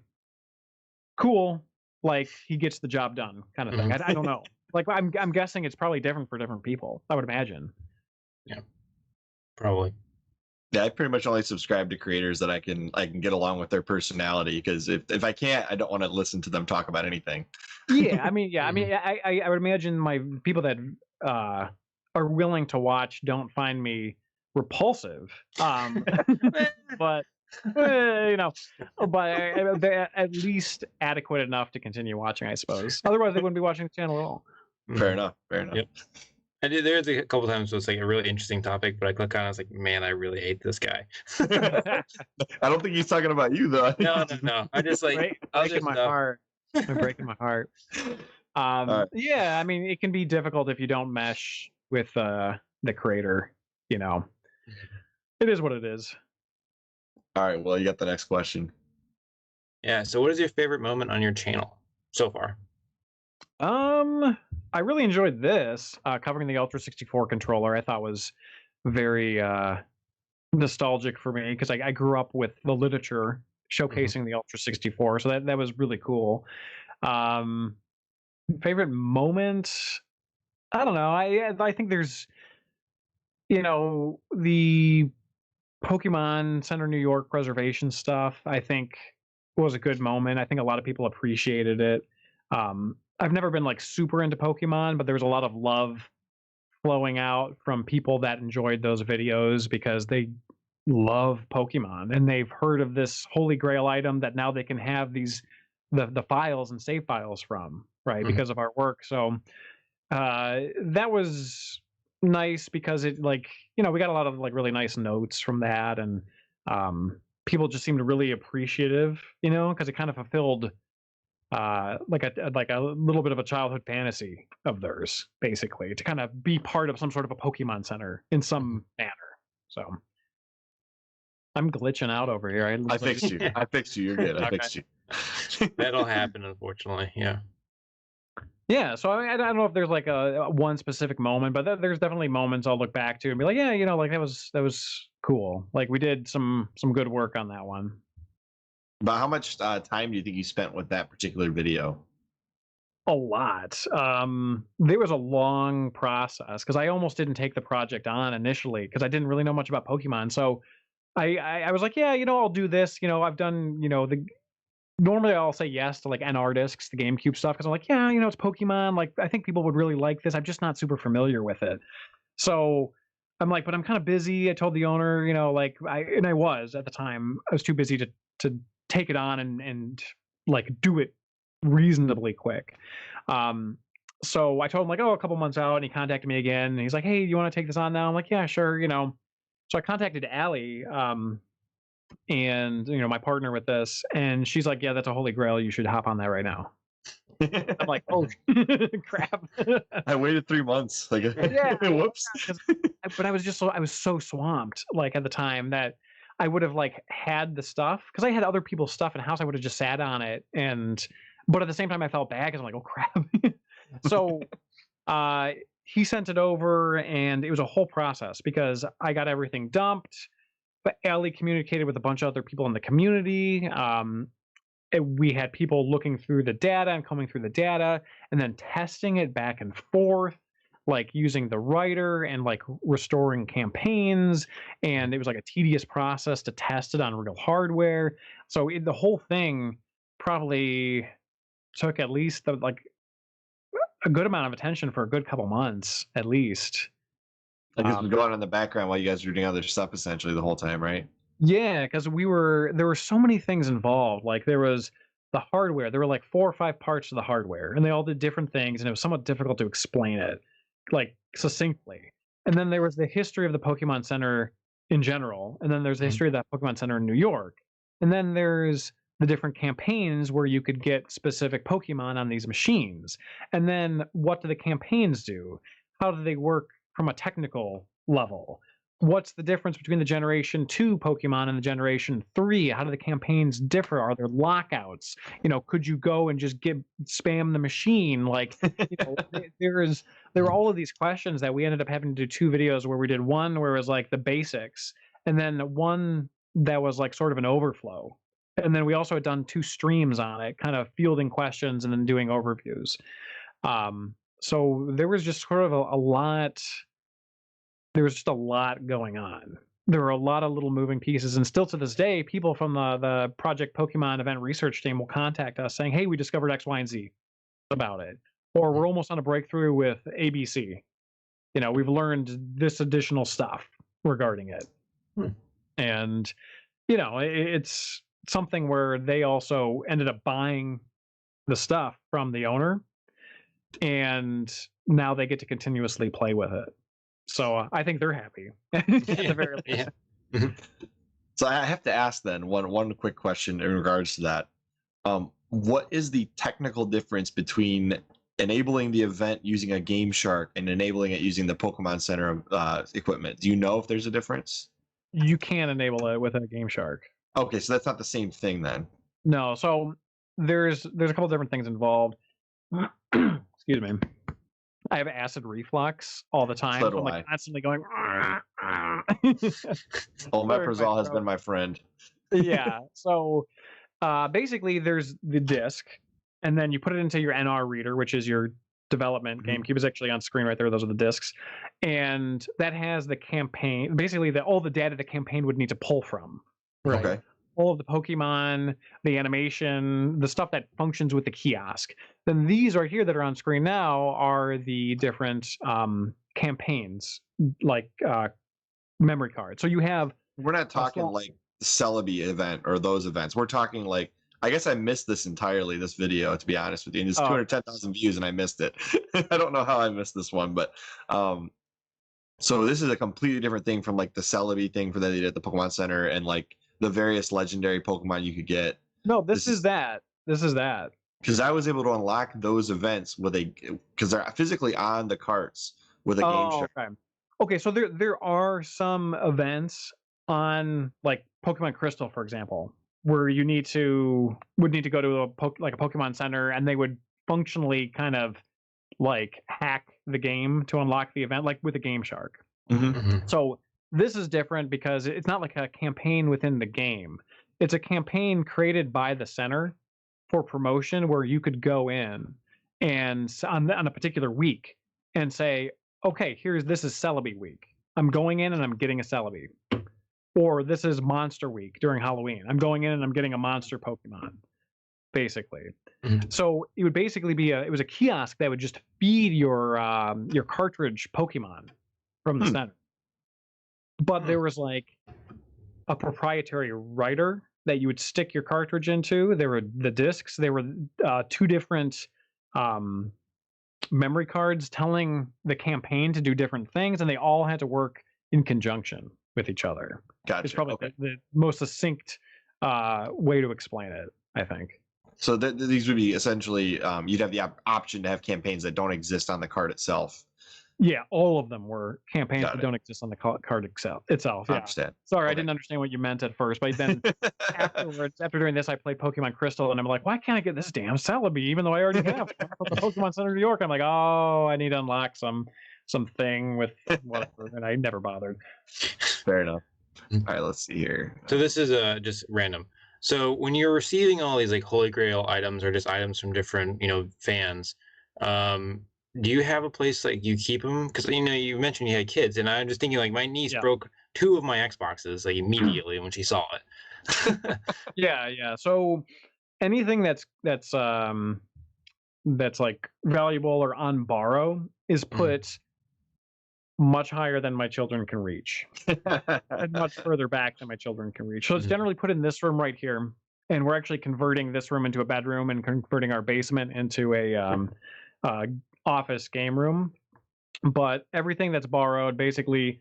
cool, like he gets the job done kind of thing. I don't know. Like I'm guessing it's probably different for different people, I would imagine. Yeah, probably. Yeah, I pretty much only subscribe to creators that I can get along with their personality, because if I can't, I don't want to listen to them talk about anything. Yeah, I mean, I would imagine my people that are willing to watch don't find me repulsive, but you know, but they're at least adequate enough to continue watching, I suppose. Otherwise, they wouldn't be watching the channel at all. Fair enough. Fair enough. Yep. There's a couple times where it's like a really interesting topic, but I click on it, I was like, man, I really hate this guy. I don't think he's talking about you, though. No. I just like, breaking my heart. I'm breaking my heart. Right. Yeah, I mean, it can be difficult if you don't mesh with the creator. You know, it is what it is. All right. Well, you got the next question. Yeah. So, what is your favorite moment on your channel so far? I really enjoyed this covering the Ultra 64 controller. I thought was very nostalgic for me because I grew up with the literature showcasing the Ultra 64, so that was really cool. Favorite moment? I don't know. I think there's, you know, the Pokemon Center New York reservation stuff, I think was a good moment. I think a lot of people appreciated it. I've never been like super into Pokemon, but there was a lot of love flowing out from people that enjoyed those videos because they love Pokemon and they've heard of this holy grail item that now they can have the files and save files from, right? Because of our work. So that was nice because it, like, you know, we got a lot of like really nice notes from that, and people just seemed really appreciative, you know, because it kind of fulfilled like a little bit of a childhood fantasy of theirs, basically, to kind of be part of some sort of a Pokemon Center in some manner. So I'm glitching out over here. I fixed you. I fixed you. You're good. I fixed you. That'll happen, unfortunately. Yeah. Yeah, so I don't know if there's like a one specific moment, but there's definitely moments I'll look back to and be like, yeah, you know, like that was cool. Like we did some good work on that one. But how much time do you think you spent with that particular video? A lot. There was a long process because I almost didn't take the project on initially because I didn't really know much about Pokemon. So I was like, yeah, you know, I'll do this. You know, I've done, you know, normally I'll say yes to like NR discs, the GameCube stuff, because I'm like, yeah, you know, it's Pokemon. Like, I think people would really like this. I'm just not super familiar with it. So I'm like, but I'm kind of busy. I told the owner, you know, like I was at the time, I was too busy to take it on and like do it reasonably quick. So I told him like, oh, a couple months out, and he contacted me again, and he's like, hey, you want to take this on now? I'm like, yeah, sure, you know. So I contacted Allie, and you know, my partner with this, and she's like, yeah, that's a holy grail, you should hop on that right now. I'm like, oh crap. I waited 3 months. Like, yeah, whoops. But I was so swamped like at the time that I would have like had the stuff because I had other people's stuff in the house. I would have just sat on it, but at the same time I felt bad because I'm like, oh crap. So he sent it over, and it was a whole process because I got everything dumped, but Ellie communicated with a bunch of other people in the community. We had people looking through the data and coming through the data and then testing it back and forth, like using the writer and like restoring campaigns. And it was like a tedious process to test it on real hardware. So the whole thing probably took at least like a good amount of attention for a good couple months, at least. Like it's been going on in the background while you guys were doing other stuff essentially the whole time, right? Yeah, because there were so many things involved. Like there was the hardware. There were like 4 or 5 parts to the hardware, and they all did different things, and it was somewhat difficult to explain it, like succinctly. And then there was the history of the Pokemon Center in general, and then there's the history of that Pokemon Center in New York, and then there's the different campaigns where you could get specific Pokemon on these machines. And then what do the campaigns do? How do they work from a technical level? What's the difference between the Generation 2 Pokemon and the Generation 3? How do the campaigns differ? Are there lockouts? Could you go and just spam the machine? Like, there were all of these questions that we ended up having to do 2 videos where we did one where it was like the basics, and then one that was like sort of an overflow. And then we also had done 2 streams on it, kind of fielding questions and then doing overviews. So there was just sort of a lot. There was just a lot going on. There were a lot of little moving pieces, and still to this day, people from the Project Pokemon event research team will contact us saying, "Hey, we discovered X, Y, and Z about it," or "We're almost on a breakthrough with ABC. We've learned this additional stuff regarding it." And it's something where they also ended up buying the stuff from the owner, and now they get to continuously play with it. So I think they're happy at the very least. Yeah. So I have to ask then one quick question in regards to that. What is the technical difference between enabling the event using a Game Shark and enabling it using the Pokemon Center equipment? Do you know if there's a difference? You can enable it with a Game Shark. Okay, so that's not the same thing then. No, so there's a couple different things involved. Excuse me. I have acid reflux all the time. So do I'm I. Constantly going. Omeprazole has been my friend. Yeah. So basically, there's the disc, and then you put it into your NR reader, which is your development. GameCube is actually on screen right there. Those are the discs, and that has the campaign. Basically, all the data the campaign would need to pull from. Right. Okay. All of the Pokemon, the animation, the stuff that functions with the kiosk. Then these right here that are on screen now are the different campaigns, like memory cards. So you have. We're not talking like the Celebi event or those events. We're talking like, I guess I missed this entirely, this video, to be honest with you. And it's 210,000 views and I missed it. I don't know how I missed this one, but so this is a completely different thing from like the Celebi thing that they did at the Pokemon Center and like the various legendary Pokemon you could get. No, this is that. This is that. Because I was able to unlock those events because they're physically on the carts with a Game Shark. Okay, so there are some events on like Pokemon Crystal, for example, where you would need to go to a Pokemon Center, and they would functionally kind of like hack the game to unlock the event, like with a Game Shark. So this is different because it's not like a campaign within the game. It's a campaign created by the center for promotion where you could go in and on a particular week and say, okay, this is Celebi week. I'm going in and I'm getting a Celebi. Or this is Monster Week during Halloween. I'm going in and I'm getting a monster Pokemon, basically. So it would basically be it was a kiosk that would just feed your cartridge Pokemon from the center. But there was like a proprietary writer that you would stick your cartridge into. There were the discs. There were 2 different memory cards telling the campaign to do different things, and they all had to work in conjunction with each other. Gotcha. It's probably the most succinct way to explain it, I think. So these would be essentially, you'd have the option to have campaigns that don't exist on the card itself. Yeah, all of them were campaigns that don't exist on the card itself. Yeah. I understand. Sorry, I didn't understand what you meant at first, but then afterwards, after doing this, I played Pokemon Crystal, and I'm like, why can't I get this damn Celebi, even though I already have the Pokemon Center New York? I'm like, oh, I need to unlock some something with whatever, and I never bothered. Fair enough. All right, let's see here. So this is just random. So when you're receiving all these like Holy Grail items or just items from different fans, do you have a place like you keep them? Because you mentioned you had kids, and I'm just thinking like my niece broke 2 of my Xboxes like immediately when she saw it. Yeah. So anything that's like valuable or on borrow is put much higher than my children can reach, and much further back than my children can reach. So it's generally put in this room right here, and we're actually converting this room into a bedroom and converting our basement into a office game room. But everything that's borrowed basically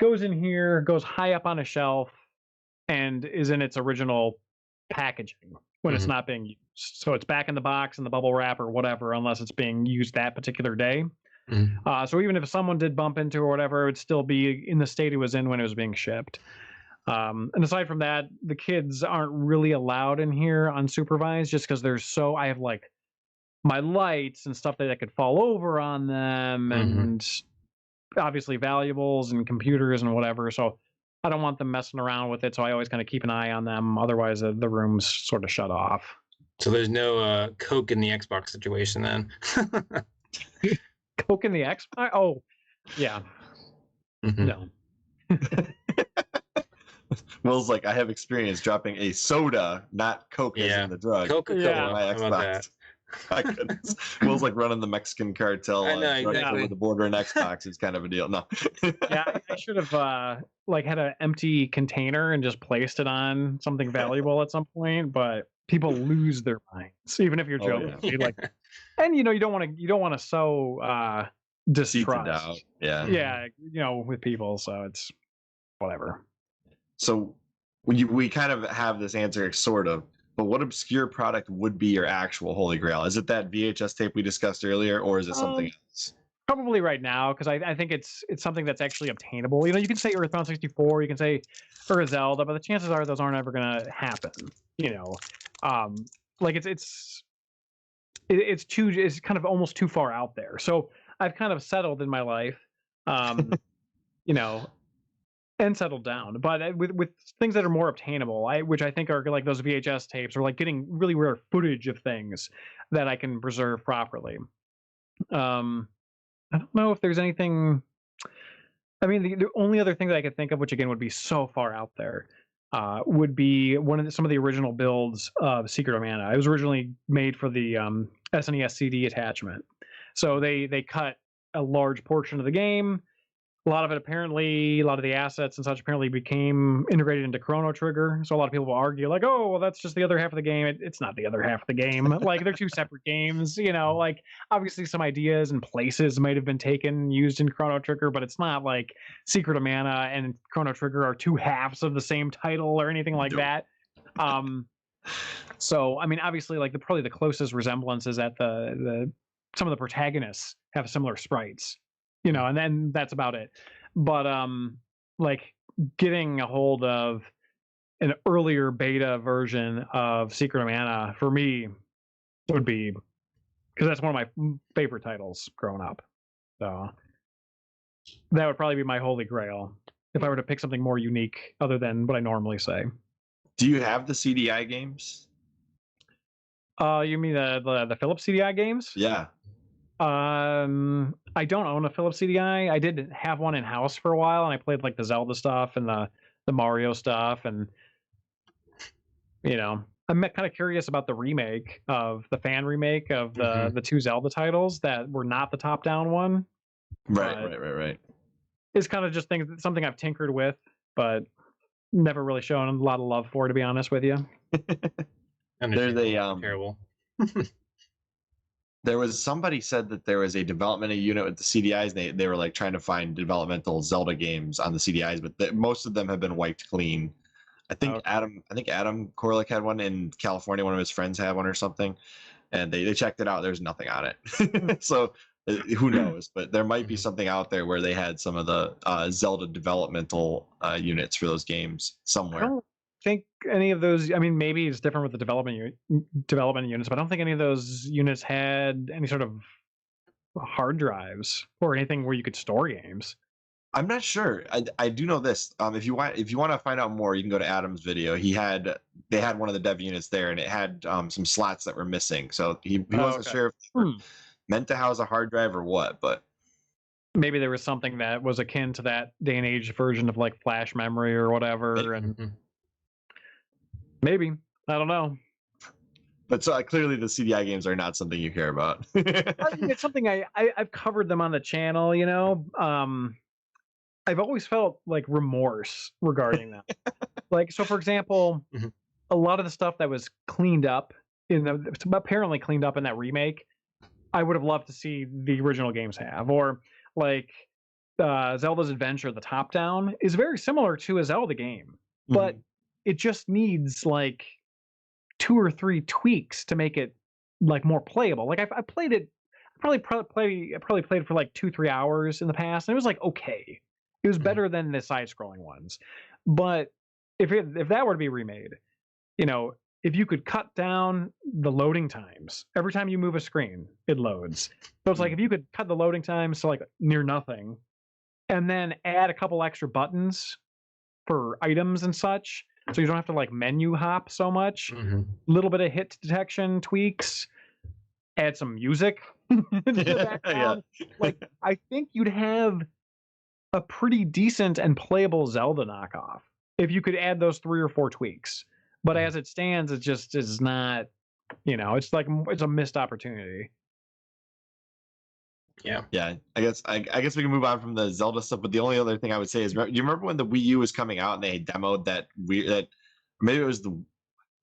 goes in here, goes high up on a shelf, and is in its original packaging when it's not being used. So it's back in the box, in the bubble wrap or whatever, unless it's being used that particular day. So even if someone did bump into or whatever, it would still be in the state it was in when it was being shipped. And aside from that, the kids aren't really allowed in here unsupervised, just because I have like my lights and stuff that could fall over on them, and obviously valuables and computers and whatever. So I don't want them messing around with it. So I always kind of keep an eye on them. Otherwise, the room's sort of shut off. So there's no Coke in the Xbox situation then. Coke in the Xbox? Oh, yeah. No. Will's like, I have experience dropping a soda, not Coke as in the drug. Coca-Cola. On my Xbox. My goodness. Will's like running the Mexican cartel. I know, exactly. Over the border and Xbox is kind of a deal. No. Yeah, I should have had an empty container and just placed it on something valuable at some point, but people lose their minds, even if you're joking. Yeah. Like, and you don't want to sow distrust. Yeah, with people. So it's whatever. So we kind of have this answer, sort of. But what obscure product would be your actual Holy Grail? Is it that VHS tape we discussed earlier, or is it something else? Probably right now, because I think it's something that's actually obtainable. You can say Earthbound 64, you can say Zelda, but the chances are those aren't ever going to happen. Like it's kind of almost too far out there. So I've kind of settled in my life, and settled down. But with things that are more obtainable, which I think are like those VHS tapes, or like getting really rare footage of things that I can preserve properly. I don't know if there's anything. I mean, the only other thing that I could think of, which again would be so far out there, would be some of the original builds of Secret of Mana. It was originally made for the SNES CD attachment, so they cut a large portion of the game. A lot of the assets and such apparently became integrated into Chrono Trigger. So a lot of people will argue like, oh, well, that's just the other half of the game. It's not the other half of the game. Like they're two separate games, like obviously some ideas and places might have been used in Chrono Trigger, but it's not like Secret of Mana and Chrono Trigger are two halves of the same title or anything like that. So, I mean, obviously like probably the closest resemblance is that some of the protagonists have similar sprites. And then that's about it. But like getting a hold of an earlier beta version of Secret of Mana for me would be, because that's one of my favorite titles growing up. So that would probably be my Holy Grail if I were to pick something more unique other than what I normally say. Do you have the CDI games? You mean the Philips CDI games? Yeah. I don't own a Philips CDI. I did have one in house for a while, and I played like the Zelda stuff and the Mario stuff, and I'm kind of curious about the fan remake of the two Zelda titles that were not the top-down one. Right. It's kind of just something I've tinkered with, but never really shown a lot of love for, to be honest with you. There's terrible. There was somebody said that there was a development unit with the CDIs. They were like trying to find developmental Zelda games on the CDIs, but most of them have been wiped clean. I think Adam Korlick had one in California. One of his friends had one or something, and they checked it out. There's nothing on it. So who knows? But there might be something out there where they had some of the Zelda developmental units for those games somewhere. I don't think any of those. I mean, maybe it's different with the development units, but I don't think any of those units had any sort of hard drives or anything where you could store games. I'm not sure. I do know this. If you want to find out more, you can go to Adam's video. They had one of the dev units there, and it had some slots that were missing. So he wasn't sure if they were meant to house a hard drive or what, but maybe there was something that was akin to that day and age version of like flash memory or whatever, and maybe, I don't know. But so clearly the CDI games are not something you care about. I mean, it's something I've covered them on the channel, you know. I've always felt like remorse regarding them. Like, so for example, a lot of the stuff that was cleaned up apparently cleaned up in that remake, I would have loved to see the original games have. Or like Zelda's Adventure, the top down is very similar to a Zelda game, but it just needs like 2 or 3 tweaks to make it like more playable. Like I played it, I probably played it for like 2-3 hours in the past, and it was like okay. It was better than the side-scrolling ones. But if that were to be remade, you know, if you could cut down the loading times, every time you move a screen, it loads. So it's like if you could cut the loading times to like near nothing, and then add a couple extra buttons for items and such, so you don't have to like menu hop so much. A little bit of hit detection tweaks, add some music to the background. Like I think you'd have a pretty decent and playable Zelda knockoff if you could add those 3 or 4 tweaks. But as it stands, it just is not, you know, it's like it's a missed opportunity. Yeah. I guess we can move on from the Zelda stuff. But the only other thing I would say is, you remember when the Wii U was coming out and they demoed that maybe it was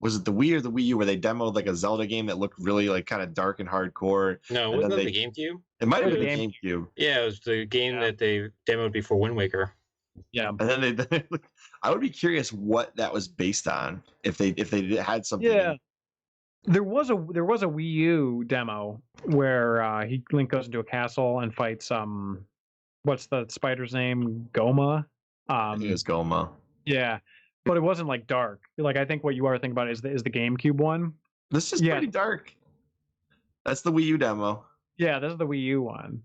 was it the Wii or the Wii U where they demoed like a Zelda game that looked really like kind of dark and hardcore? No, wasn't it the GameCube? It might have been the GameCube. Yeah, it was the game that they demoed before Wind Waker. Yeah, and then I would be curious what that was based on if they had something. Yeah, there was a Wii U demo where Link goes into a castle and fights what's the spider's name? Goma. I think it was Goma. Yeah, but it wasn't like dark. Like I think what you are thinking about is the GameCube one. This is pretty dark. That's the Wii U demo. Yeah, this is the Wii U one.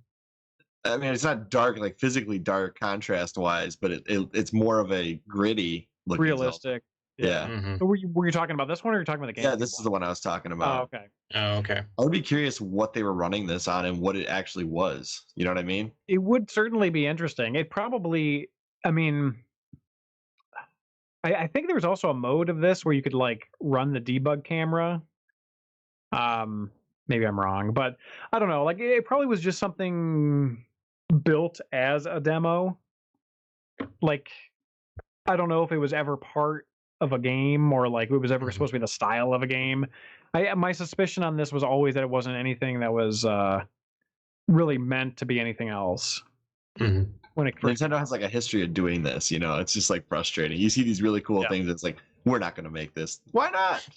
I mean, it's not dark, like physically dark contrast wise, but it's more of a gritty looking realistic. Yeah. So were you talking about this one, or were you talking about the game? Yeah, this is the one I was talking about. Oh, okay. I would be curious what they were running this on and what it actually was. You know what I mean? It would certainly be interesting. It probably, I mean, I think there was also a mode of this where you could like run the debug camera. Maybe I'm wrong, but I don't know. Like it probably was just something built as a demo. Like I don't know if it was ever part of a game or like it was ever supposed to be the style of a game. My suspicion on this was always that it wasn't anything that was really meant to be anything else. When Nintendo has like a history of doing this, you know, it's just like frustrating. You see these really cool things. It's like, we're not going to make this. Why not?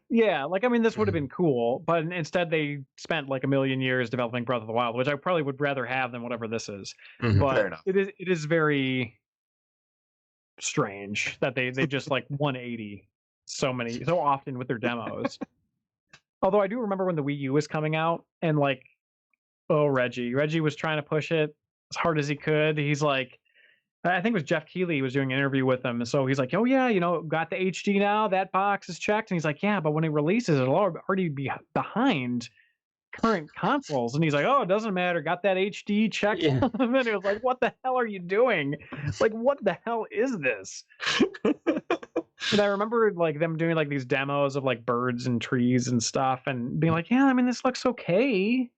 Yeah, like I mean, this would have been cool, but instead they spent like a million years developing Breath of the Wild, which I probably would rather have than whatever this is. But fair enough. It is very strange that they just like 180 so often with their demos. Although I do remember when the Wii U was coming out and like, Reggie was trying to push it as hard as he could. He's like, I think it was Jeff Keighley was doing an interview with him. And so he's like, oh yeah, you know, got the HD now, that box is checked. And he's like, yeah, but when it releases, it'll already be behind current consoles. And he's like, oh, it doesn't matter. Got that HD checked. Yeah. And it was like, what the hell are you doing? Like, what the hell is this? And I remember like them doing like these demos of like birds and trees and stuff and being like, yeah, I mean, this looks okay.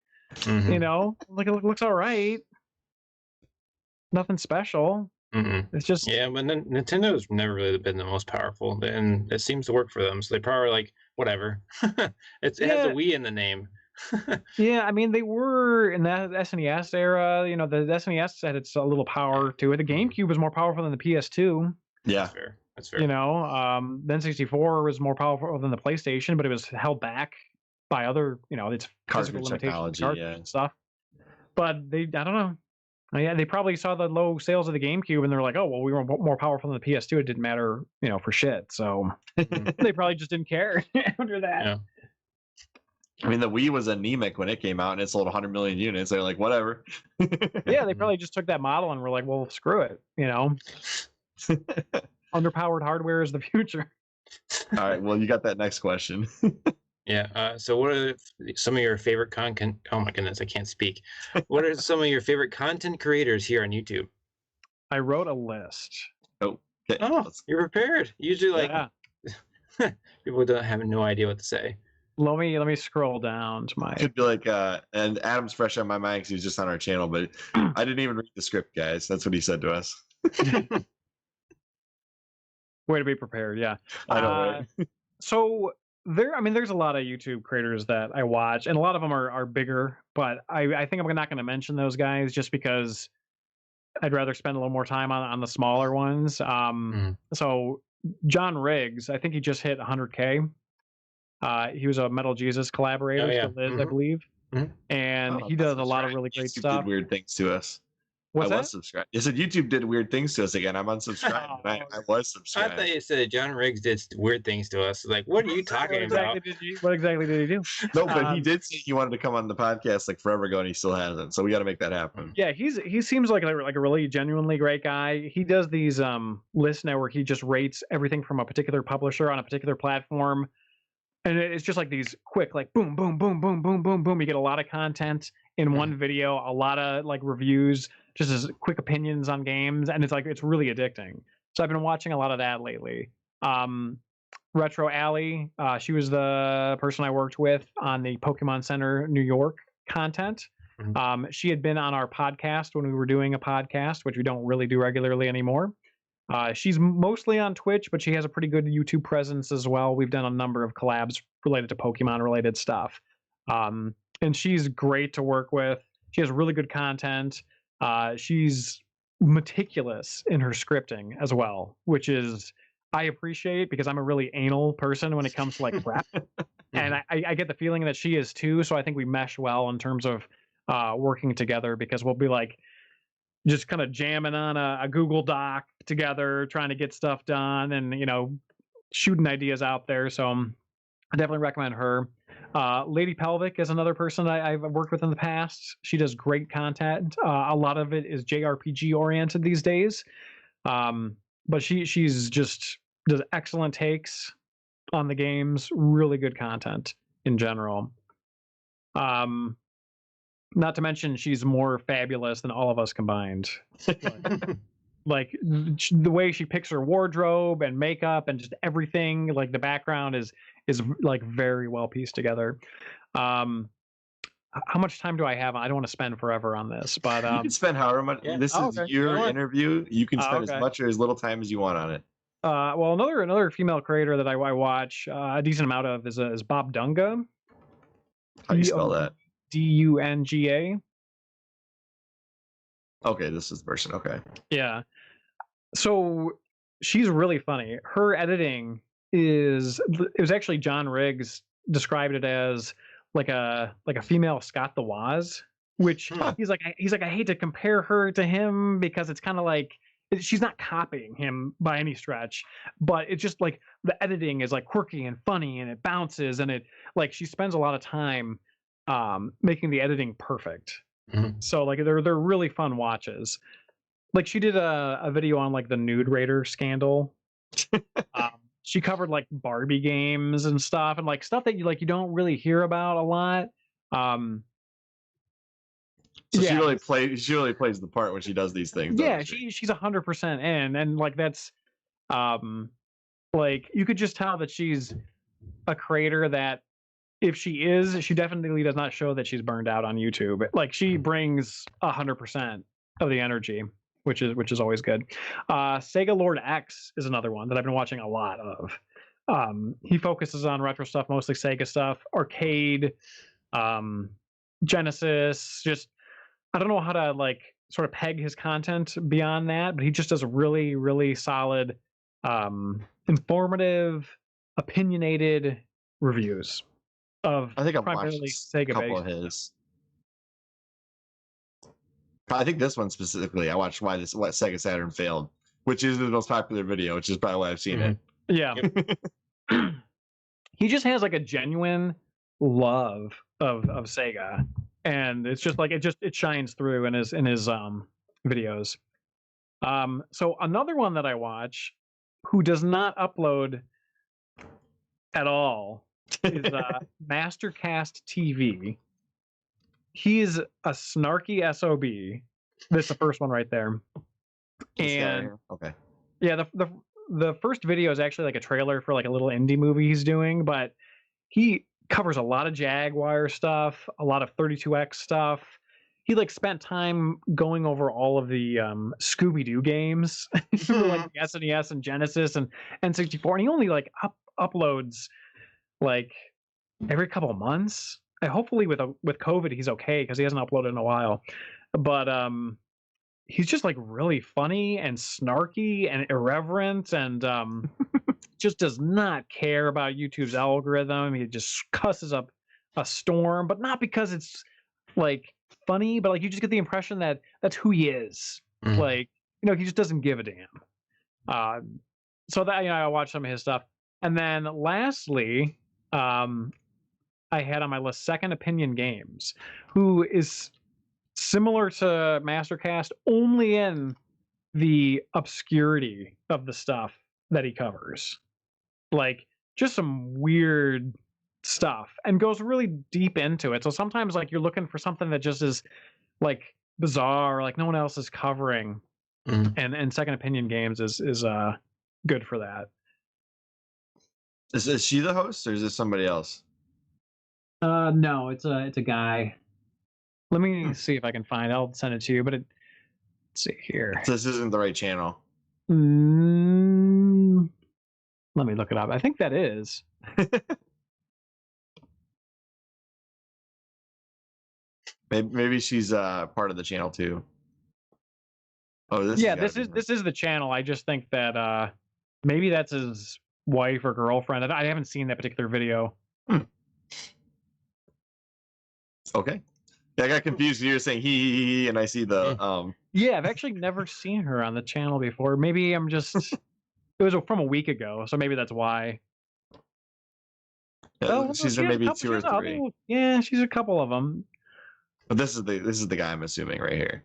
You know, like it looks all right. Nothing special. It's just but Nintendo's never really been the most powerful, and it seems to work for them. So they probably like whatever. It has a Wii in the name. Yeah, I mean they were in that SNES era. You know, the SNES had its a little power to it. The GameCube was more powerful than the PS2. Yeah, that's fair. You know, then 64 was more powerful than the PlayStation, but it was held back by other, you know, its physical limitations and stuff. But I don't know. Yeah, they probably saw the low sales of the GameCube and they're like, oh, well, we were more powerful than the PS2. It didn't matter, you know, for shit. So they probably just didn't care after that. I mean, the Wii was anemic when it came out, and it sold 100 million units. They're like, whatever. Yeah, they probably just took that model and were like, well, screw it. Underpowered hardware is the future. All right. Well, you got that next question. Yeah. So what are some of your favorite content? Oh my goodness, I can't speak. What are some of your favorite content creators here on YouTube? I wrote a list. Oh, okay. Oh, you're prepared. Usually, Yeah. people don't have no idea what to say. Let me scroll down to my. Could be like, and Adam's fresh on my mind because he was just on our channel, but I didn't even read the script, guys. That's what he said to us. Way to be prepared. Yeah. I know, right? So there's a lot of YouTube creators that I watch, and a lot of them are bigger, but I think I'm not going to mention those guys just because I'd rather spend a little more time on the smaller ones. So John Riggs, I think he just hit 100K. He was a Metal Jesus collaborator, still is, I believe. And he does a lot of really great YouTube stuff. Did weird things to us. What's I that? was subscribed. You said YouTube did weird things to us again. I'm unsubscribed. I was subscribed. I thought you said John Riggs did weird things to us. Like, what are you talking about? What exactly did he do? No, but he did say he wanted to come on the podcast like forever ago, and he still hasn't. So we got to make that happen. Yeah, he seems like a really genuinely great guy. He does these lists now where he just rates everything from a particular publisher on a particular platform, and it's just like these quick, like boom, boom, boom, boom, boom, boom, boom. You get a lot of content in one video, a lot of like reviews, just as quick opinions on games, and it's really addicting. So I've been watching a lot of that lately. Retro Alley, she was the person I worked with on the Pokemon Center New York content. She had been on our podcast when we were doing a podcast, which we don't really do regularly anymore. She's mostly on Twitch, but she has a pretty good YouTube presence as well. We've done a number of collabs related to Pokemon related stuff. And she's great to work with. She has really good content. She's meticulous in her scripting as well, which is I appreciate because I'm a really anal person when it comes to like rap. And I get the feeling that she is too. So I think we mesh well in terms of working together because we'll be like just kind of jamming on a Google Doc together, trying to get stuff done and, shooting ideas out there. So I definitely recommend her. Lady Pelvic is another person I've worked with in the past. She does great content. A lot of it is JRPG oriented these days. But she's just does excellent takes on the games, really good content in general. Not to mention she's more fabulous than all of us combined. Like the way she picks her wardrobe and makeup and just everything, like the background is like very well pieced together. How much time do I have? I don't want to spend forever on this, but you can spend however much. Yeah. This is your interview. You can spend as much or as little time as you want on it. Well, another female creator that I watch a decent amount of is Bob Dunga. How do you spell that? Dunga. Okay, this is the person. Okay. Yeah. So she's really funny. Her editing it was actually John Riggs described it as like a female Scott the Woz, which he's like I hate to compare her to him because it's kind of like she's not copying him by any stretch, but it's just like the editing is like quirky and funny and it bounces and it like she spends a lot of time making the editing perfect. So like they're really fun watches. Like she did a video on like the Nude Raider scandal. She covered like Barbie games and stuff and like stuff that you don't really hear about a lot. So she really plays the part when she does these things. Yeah, she's 100% in, and like that's like you could just tell that she's a creator that if she definitely does not show that she's burned out on YouTube. Like she brings 100% of the energy, which is always good. Sega Lord X is another one that I've been watching a lot of. He focuses on retro stuff, mostly Sega stuff, arcade, Genesis. Just I don't know how to like sort of peg his content beyond that, but he just does really, really solid, informative, opinionated reviews of I think I've primarily watched Sega a couple based. of his. I think this one specifically, I watched what Sega Saturn failed, which is the most popular video, which is probably why I've seen it. Yeah. He just has like a genuine love of Sega, and it's just like it shines through in his videos. So another one that I watch, who does not upload at all, is Mastercast TV. He's a snarky SOB. This is the first one right there. And okay, yeah, the first video is actually like a trailer for like a little indie movie he's doing, but he covers a lot of Jaguar stuff, a lot of 32X stuff. He like spent time going over all of the Scooby-Doo games for like the SNES and Genesis and N64, and he only like uploads like every couple of months. And hopefully with COVID he's okay because he hasn't uploaded in a while. But he's just like really funny and snarky and irreverent and just does not care about YouTube's algorithm. He just cusses up a storm, but not because it's like funny, but like you just get the impression that that's who he is. Like, you know, he just doesn't give a damn. So that, you know, I watched some of his stuff. And then lastly, I had on my list Second Opinion Games, who is similar to Mastercast only in the obscurity of the stuff that he covers. Like just some weird stuff and goes really deep into it. So sometimes like you're looking for something that just is like bizarre, like no one else is covering. And Second Opinion Games is good for that. Is she the host or is this somebody else? No, it's a guy. Let me see if I can find it. I'll send it to you, but let's see here. So this isn't the right channel. Let me look it up. I think that is. Maybe she's part of the channel too. Oh, this is the channel. I just think that maybe that's his wife or girlfriend. I haven't seen that particular video. Okay. Yeah, I got confused. You were saying he, and I see the Yeah, I've actually never seen her on the channel before. Maybe I'm just. It was from a week ago, so maybe that's why. Yeah, she's in maybe two or three. Yeah, she's a couple of them. But this is the guy I'm assuming right here.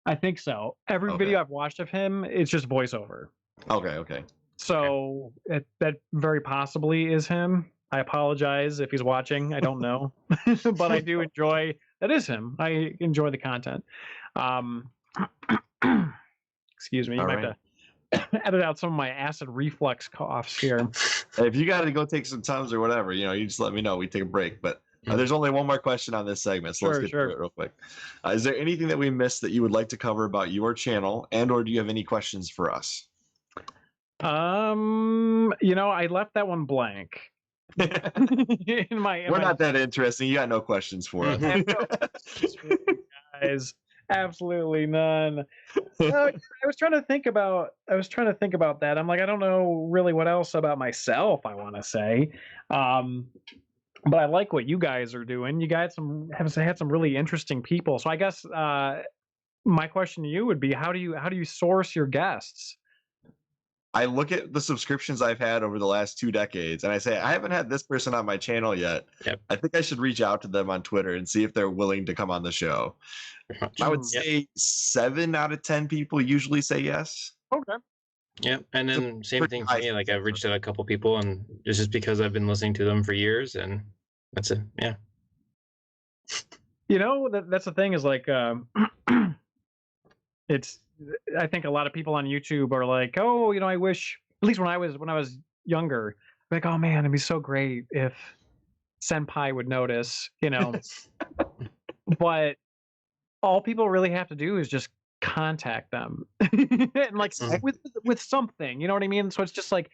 I think so. Every video I've watched of him, it's just voiceover. Okay. So that very possibly is him. I apologize if he's watching. I don't know, but I do enjoy. That is him. I enjoy the content. Excuse me. You might have to edit out some of my acid reflux coughs here. If you got to go take some Tums or whatever, you know, you just let me know. We take a break. But there's only one more question on this segment, so let's get through it real quick. Is there anything that we missed that you would like to cover about your channel, and/or do you have any questions for us? You know, I left that one blank. We're not that interesting. You got no questions for us. Guys, absolutely none. I was trying to think about that. I'm like, I don't know really what else about myself I want to say. But I like what you guys are doing. You guys have had some really interesting people. So I guess my question to you would be, how do you source your guests? I look at the subscriptions I've had over the last 2 decades, and I say, I haven't had this person on my channel yet. Yep. I think I should reach out to them on Twitter and see if they're willing to come on the show. I would say 7 out of 10 people usually say yes. Okay. Yeah, and then same thing for me. Like I've reached out a couple people, and it's just because I've been listening to them for years, and that's it. Yeah. You know, that's the thing is like, I think a lot of people on YouTube are like, oh, you know, I wish, at least when I was younger, like, oh man, it'd be so great if Senpai would notice, you know. But all people really have to do is just contact them, and like with something, you know what I mean? So it's just like,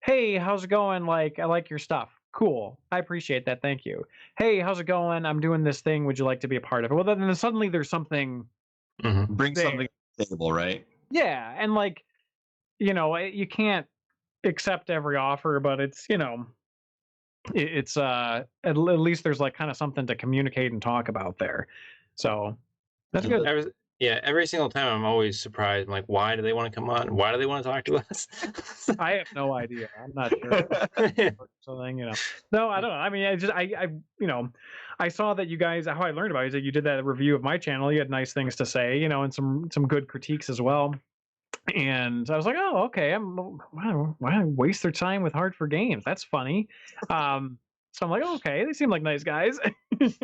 hey, how's it going? Like, I like your stuff. Cool. I appreciate that. Thank you. Hey, how's it going? I'm doing this thing. Would you like to be a part of it? Well, then suddenly there's something. Bring something to the table, right? Yeah, and like, you know, you can't accept every offer, but it's, you know, it's at least there's like kind of something to communicate and talk about there. So that's good. Yeah, every single time I'm always surprised. I'm like, why do they want to come on? Why do they want to talk to us? I have no idea. I'm not sure. Something, No, I don't know. I mean, I saw that you guys. How I learned about it is that you did that review of my channel. You had nice things to say, and some good critiques as well. And I was like, oh, okay. Why waste their time with Hard4Games? That's funny. So I'm like, oh, okay, they seem like nice guys. Guess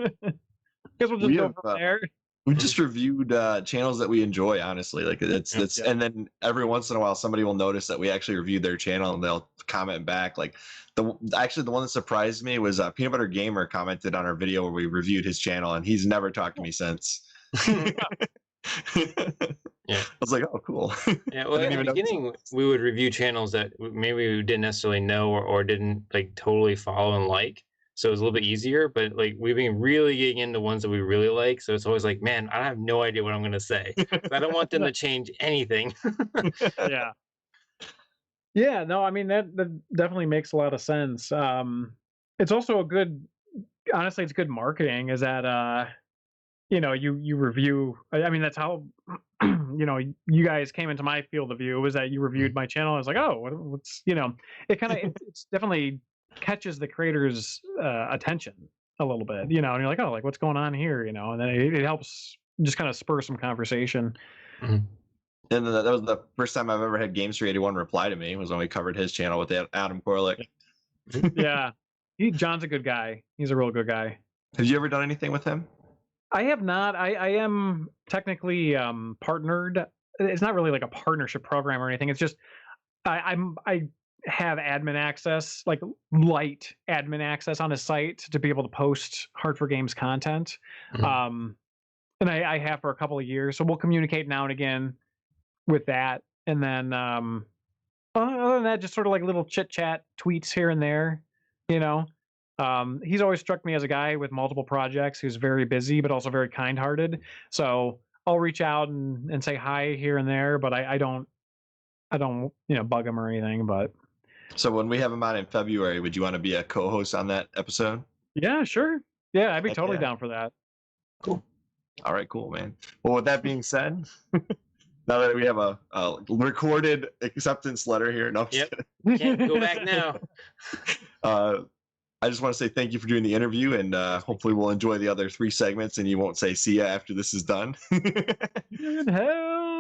we'll just go from there. We just reviewed channels that we enjoy, honestly. Like it's and then every once in a while somebody will notice that we actually reviewed their channel and they'll comment back. Like the one that surprised me was Peanut Butter Gamer commented on our video where we reviewed his channel, and he's never talked to me since. Yeah, I was like, oh, cool. Yeah, well, in the beginning, we would review channels that maybe we didn't necessarily know or didn't like totally follow and like. So it was a little bit easier, but like we've been really getting into ones that we really like. So it's always like, man, I have no idea what I'm going to say. I don't want them to change anything. Yeah. Yeah, no, I mean, that definitely makes a lot of sense. It's also honestly, it's good marketing is that, you review, I mean, that's how, you guys came into my field of view, was that you reviewed my channel. I was like, oh, what's, it kind of, it's definitely catches the creator's attention a little bit, and you're like, oh, like what's going on here, and then it helps just kind of spur some conversation. Mm-hmm. And that was the first time I've ever had Games381 reply to me, was when we covered his channel with Adam Korlick. Yeah, John's a good guy. He's a real good guy. Have you ever done anything with him? I have not. I am technically partnered. It's not really like a partnership program or anything. It's just I have admin access, like light admin access on his site to be able to post Hard4Games content. Mm-hmm. And I have for a couple of years. So we'll communicate now and again with that. And then other than that, just sort of like little chit chat tweets here and there, He's always struck me as a guy with multiple projects who's very busy, but also very kind-hearted. So I'll reach out and say hi here and there, but I don't bug him or anything. But so when we have him on in February, would you want to be a co-host on that episode? Yeah, sure. Yeah, I'd be totally down for that. Cool. All right, cool, man. Well, with that being said, now that we have a recorded acceptance letter here, no, can't go back now. I just want to say thank you for doing the interview, and hopefully we'll enjoy the other 3 segments, and you won't say see ya after this is done. Good hell.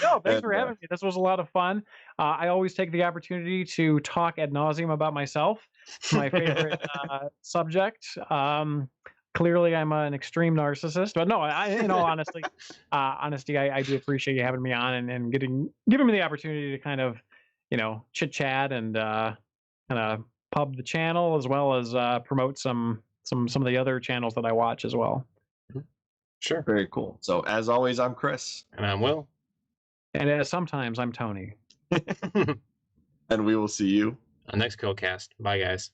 No, thanks for having me. This was a lot of fun. I always take the opportunity to talk ad nauseum about myself, my favorite subject. Clearly, I'm an extreme narcissist, but no, in all honesty, I do appreciate you having me on and giving me the opportunity to kind of, chit chat and kind of pub the channel, as well as promote some of the other channels that I watch as well. Sure. Very cool. So as always, I'm Chris. And I'm Will. And sometimes I'm Tony. And we will see you on next CHRILLCAST. Bye, guys.